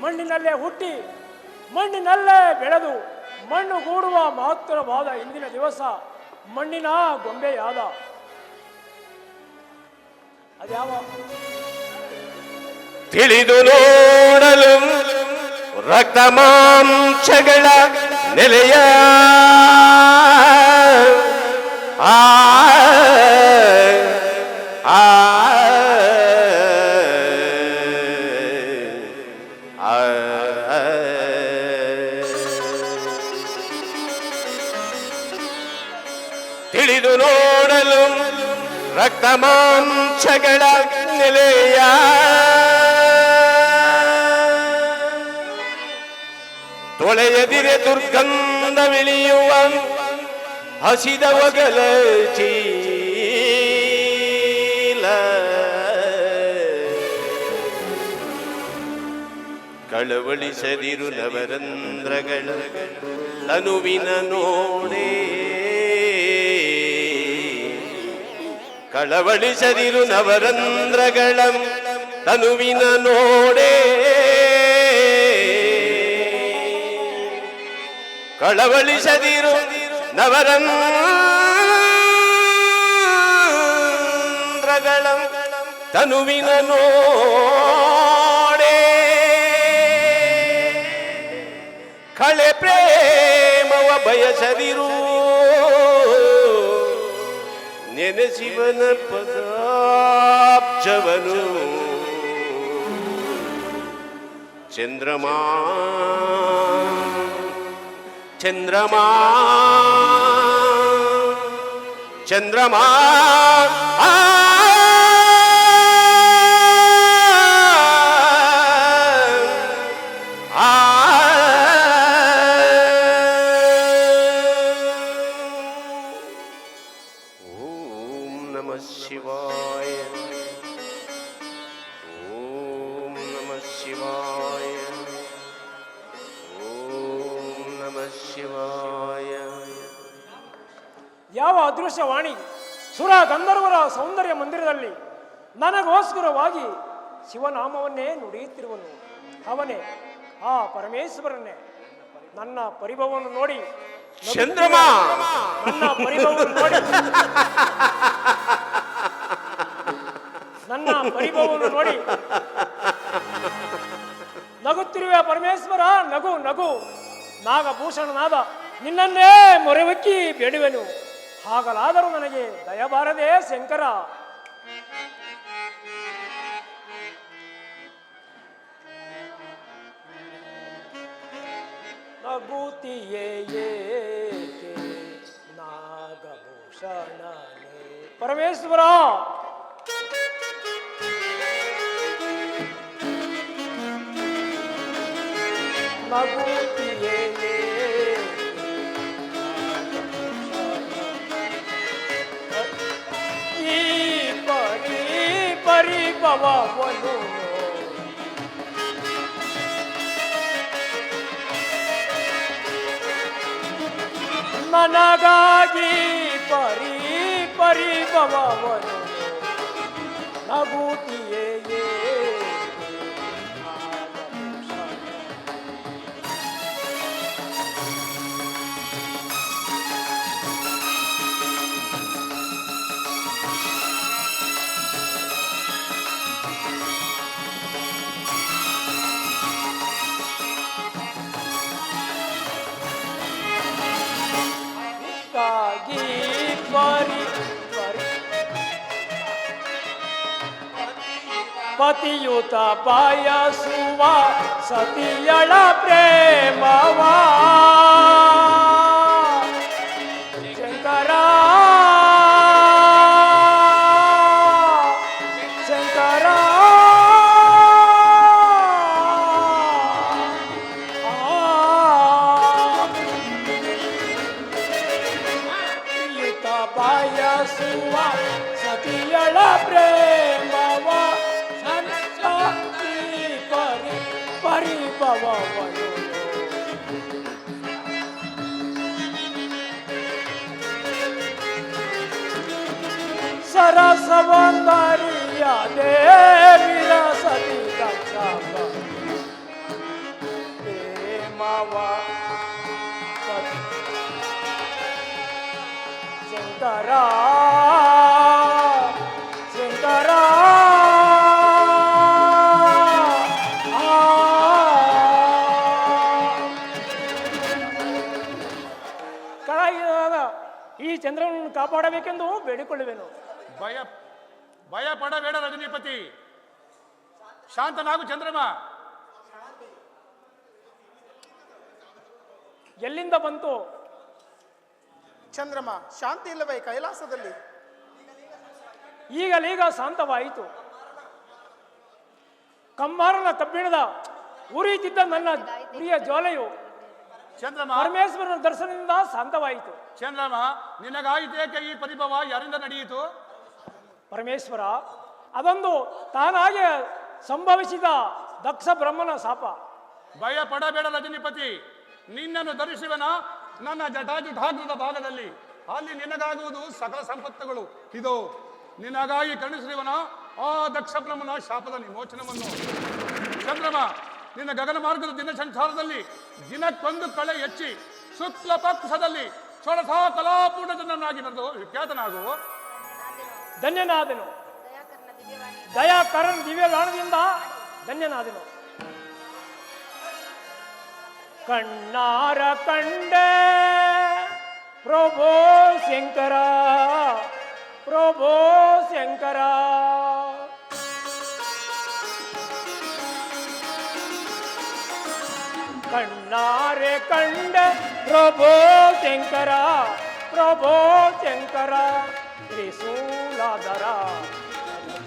ಮಣ್ಣಿನಲ್ಲೇ ಹುಟ್ಟಿ ಮಣ್ಣಿನಲ್ಲೇ ಬೆಳೆದು ಮಣ್ಣು ಗೂಡುವ ಮಹತ್ತರವಾದ ಇಂದಿನ ದಿವಸ ಮಣ್ಣಿನ ಗೊಂಬೆಯಾದ ಅದ್ಯಾವ ತಿಳಿದು ನೋಡಲು ರಕ್ತ ಮಾಂಸಗಳ ನೆಲೆಯ ಆ ಆ ತಿಳಿದು ನೋಡಲು ರಕ್ತ ಮಾಂಸಗಳ ನೆಲೆಯ ತೊಳೆಯದಿರೆ ದುರ್ಗಂಧವಿಳಿಯುವ ಹಸಿದ ಒಗಲ ಚೀಲ ಕಳವಳಿಸದಿರು ನವರಂಧ್ರಗಳ ತನುವಿನ ನೋಡೆ ಕಳವಳಿಸದಿರು ನವರಂಧ್ರಗಳ ತನುವಿನ ನೋಡೆ ಕಳವಳಿಸದಿರು ನವರಂಧ್ರಗಳ ತನುವಿನ ನೋಡೆ ಕಳೆ ಪ್ರೇಮವ ಬಯಸದಿರು ನೆನೆಸಿವನ ಪದಾಬ್ಜವನು ಚಂದ್ರಮಾ ಚಂದ್ರಮಾ ಚಂದ್ರಮಾ ನಮಃ ಶಿವಾಯ ಓಂ ನಮಃ ಶಿವಾಯ ಓಂ ನಮಃ ಶಿವಾಯ. ಯಾವ ಅದೃಶ್ಯವಾಣಿ ಸುರ ಗಂಧರ್ವರ ಸೌಂದರ್ಯ ಮಂದಿರದಲ್ಲಿ ನನಗೋಸ್ಕರವಾಗಿ ಶಿವನಾಮವನ್ನೇ ನುಡಿಯುತ್ತಿರುವನು. ಅವನೇ ಆ ಪರಮೇಶ್ವರನ್ನೇ. ನನ್ನ ಪರಿಭವವನ್ನು ನೋಡಿ ಚಂದ್ರಮ ನನ್ನ ಪರಿಭವವನ್ನು ನೋಡಿ ನನ್ನ ಪರಿಭವವನ್ನು ನೋಡಿ ನಗುತ್ತಿರುವ ಪರಮೇಶ್ವರ, ನಗು ನಗು. ನಾಗಭೂಷಣನಾದ ನಿನ್ನನ್ನೇ ಮೊರೆವಕ್ಕಿ ಬೇಡುವೆನು. ಹಾಗಲಾದರೂ ನನಗೆ ದಯಬಾರದೆ ಶಂಕರ. ನಗುತ್ತಿಯೇ ಏಕೆ ನಾಗಭೂಷಣನೇ. ಪರಮೇಶ್ವರ, ನಗುತ್ತಿಯೇ ಈ ಪರಿಭವವನ್ನು ನನಗಾಗಿ ಪರಿಭವವನ್ನು ನಗುತ್ತಿಯೇ ಪತಿಯುತ ಬಯಸುವ ಸತಿಯಳ ಪ್ರೇಮವ ಶಂಕರ ಶಂಕರ ಪತಿಯುತ ಬಯಸುವ ಸತಿಯಳ ಪ್ರೇಮವ ಪರಿಭವವನ್ನು ಸರಸವಂದರಿಯ ದೇವಿರ ಸತಿ ದಕ್ಷ ಪ್ರೇಮವ ಶಂಕರ ಶಂಕರ ಈ ಚಂದ್ರನನ್ನು ಕಾಪಾಡಬೇಕೆಂದು ಬೇಡಿಕೊಳ್ಳುವೆನು. ಭಯ ಪಡಬೇಡ ರಜನೀಪತಿ, ಶಾಂತನಾಗು ಚಂದ್ರಮ. ಎಲ್ಲಿಂದ ಬಂತು ಚಂದ್ರಮ? ಶಾಂತಿ ಇಲ್ಲವೇ ಕೈಲಾಸದಲ್ಲಿ? ಈಗಲೀಗ ಶಾಂತವಾಯಿತು. ಕಮ್ಮಾರನ ಕಬ್ಬಿಣದ ಉರಿಯುತ್ತಿದ್ದ ನನ್ನ ಉರಿಯ ಜ್ವಾಲೆಯು ಚಂದ್ರಮ, ಪರಮೇಶ್ವರನ ದರ್ಶನದಿಂದ ಶಾಂತವಾಯಿತು. ಚಂದ್ರಮ, ನಿನಗಾಯಿತೇಕೆ ಈ ಪರಿಭವ? ಯಾರಿಂದ ನಡೆಯಿತು? ಪರಮೇಶ್ವರ, ಅದೊಂದು ತಾನಾಗೆ ಸಂಭವಿಸಿದ ದಕ್ಷ ಬ್ರಹ್ಮನ ಶಾಪ. ಭಯ ಪಡಬೇಡ ರಜನಿಪತಿ, ನಿನ್ನನ್ನು ಧರಿಸುವನ ನನ್ನ ಜಟಾಜುಟಾಗ್ರದ ಭಾಗದಲ್ಲಿ. ಅಲ್ಲಿ ನಿನಗಾಗುವುದು ಸಕಲ ಸಂಪತ್ತುಗಳು. ಇದು ನಿನಗಾಗಿ ಕರುಣಿಸಿರುವನ ಆ ದಕ್ಷ ಬ್ರಹ್ಮನ ಶಾಪದ ವಿಮೋಚನವನ್ನು. ಚಂದ್ರಮ, ನಿನ್ನ ಗಗನ ಮಾರ್ಗದ ದಿನ ಸಂಚಾರದಲ್ಲಿ ದಿನಕ್ಕೊಂದು ಕಳೆ ಹೆಚ್ಚಿ ಶುಕ್ಲ ಪಕ್ಷದಲ್ಲಿ ಷೋಡಶ ಕಲಾಪೂರ್ಣ ಜನನಾಗಿ ನಡೆದು ವಿಖ್ಯಾತನಾಗು. ಧನ್ಯನಾದೆನು. ದಯಾಕರನ್ ದಿವ್ಯದಾನದಿಂದ ಧನ್ಯನಾದೆನು. ಕಣ್ಣಾರ ಕಂಡೆ ಪ್ರಭೋ ಶಂಕರ, ಪ್ರಭೋ ಶಂಕರ. ಕಣ್ಣಾರೆ ಕಂಡೆ ಪ್ರಭೋ ಶಂಕರ, ಪ್ರಭೋ ಶಂಕರ. ತ್ರಿಶೂಲಧರ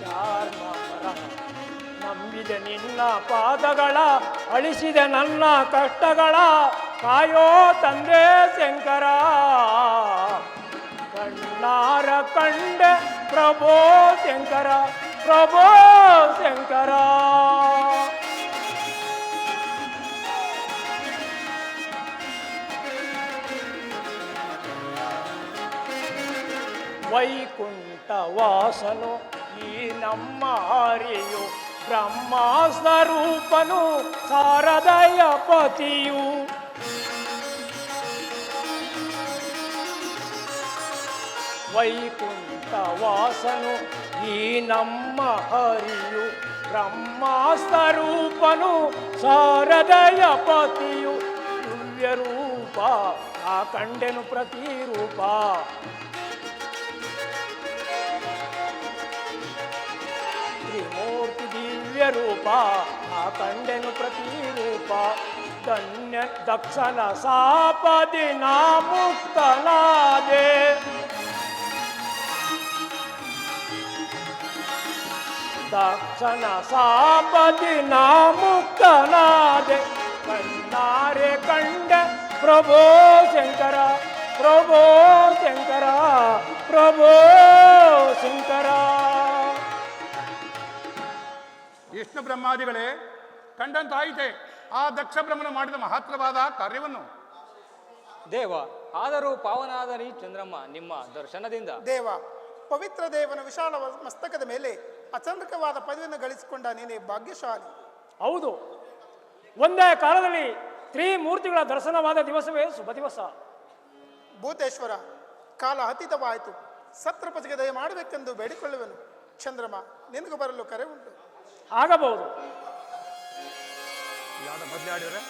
ಚಾರ್ಮರ, ನಂಬಿದೆ ನಿನ್ನ ಪಾದಗಳ, ಅಳಿಸಿದೆ ನನ್ನ ಕಷ್ಟಗಳ, ಕಾಯೋ ತಂದೆ ಶಂಕರ. ಕಣ್ಣಾರ ಕಂಡೆ ಪ್ರಭೋ ಶಂಕರ ಪ್ರಭೋ ಶಂಕರ. ವೈಕುಂಠ ವಾಸನು ಈ ನಮ್ಮ ಹರಿಯು, ಬ್ರಹ್ಮ ಸ್ವರೂಪನು ಶಾರದಯ ಪತಿಯು. ವೈಕುಂಠ ವಾಸನು ಈ ನಮ್ಮ ಹರಿಯು, ಬ್ರಹ್ಮ ಸ್ವರೂಪನು ಶಾರದಯ ಪತಿಯು. ದಿವ್ಯ ರೂಪ ಆ ಕಂಡೆನು ಪ್ರತಿರೂಪ, ತ್ರಿಮೂರ್ತಿ ದಿವ್ಯ ರೂಪ ಆ ಕಂಡೆನು ಪ್ರತಿರೂಪ. ಧನ್ಯ ದಕ್ಷನ ಸಾಪದಿ ನಾ ಮುಕ್ತನಾದೆ, ದಕ್ಷನ ಸಾಪದಿ ನಾ ಮುಕ್ತನಾದೆ. ಕಣ್ಣಾರೆ ಕಂಡ ಪ್ರಭೋ ಶಂಕರ ಪ್ರಭೋ ಶಂಕರ ಪ್ರಭೋ ಶಂಕರ. ವಿಷ್ಣು ಬ್ರಹ್ಮಾದಿಗಳೇ, ಕಂಡಂತಾಯಿತೆ ಆ ದಕ್ಷ ಬ್ರಹ್ಮನು ಮಾಡಿದ ಮಹತ್ತರವಾದ ಕಾರ್ಯವನ್ನು. ದೇವ, ಆದರೂ ಪಾವನಾದರಿ ಚಂದ್ರಮ್ಮ ನಿಮ್ಮ ದರ್ಶನದಿಂದ. ದೇವ, ಪವಿತ್ರ ದೇವನ ವಿಶಾಲ ಮಸ್ತಕದ ಮೇಲೆ ಅಚಂದ್ರಕವಾದ ಪದವಿಯನ್ನು ಗಳಿಸಿಕೊಂಡ ನೀನೇ ಭಾಗ್ಯಶಾಲಿ. ಹೌದು, ಒಂದೇ ಕಾಲದಲ್ಲಿ ತ್ರಿಮೂರ್ತಿಗಳ ದರ್ಶನವಾದ ದಿವಸವೇ ಶುಭ ದಿವಸ. ಭೂತೇಶ್ವರ, ಕಾಲ ಅತೀತವಾಯಿತು. ಸತ್ರಪತಿಗೆ ದಯ ಮಾಡಬೇಕೆಂದು ಬೇಡಿಕೊಳ್ಳುವೆನು. ಚಂದ್ರಮ, ನಿನಗೂ ಬರಲು ಕರೆ ಉಂಟು. ಆಗಬಹುದು. ಯಾವ್ದು ಬದಲಾಡಿದ್ರೆ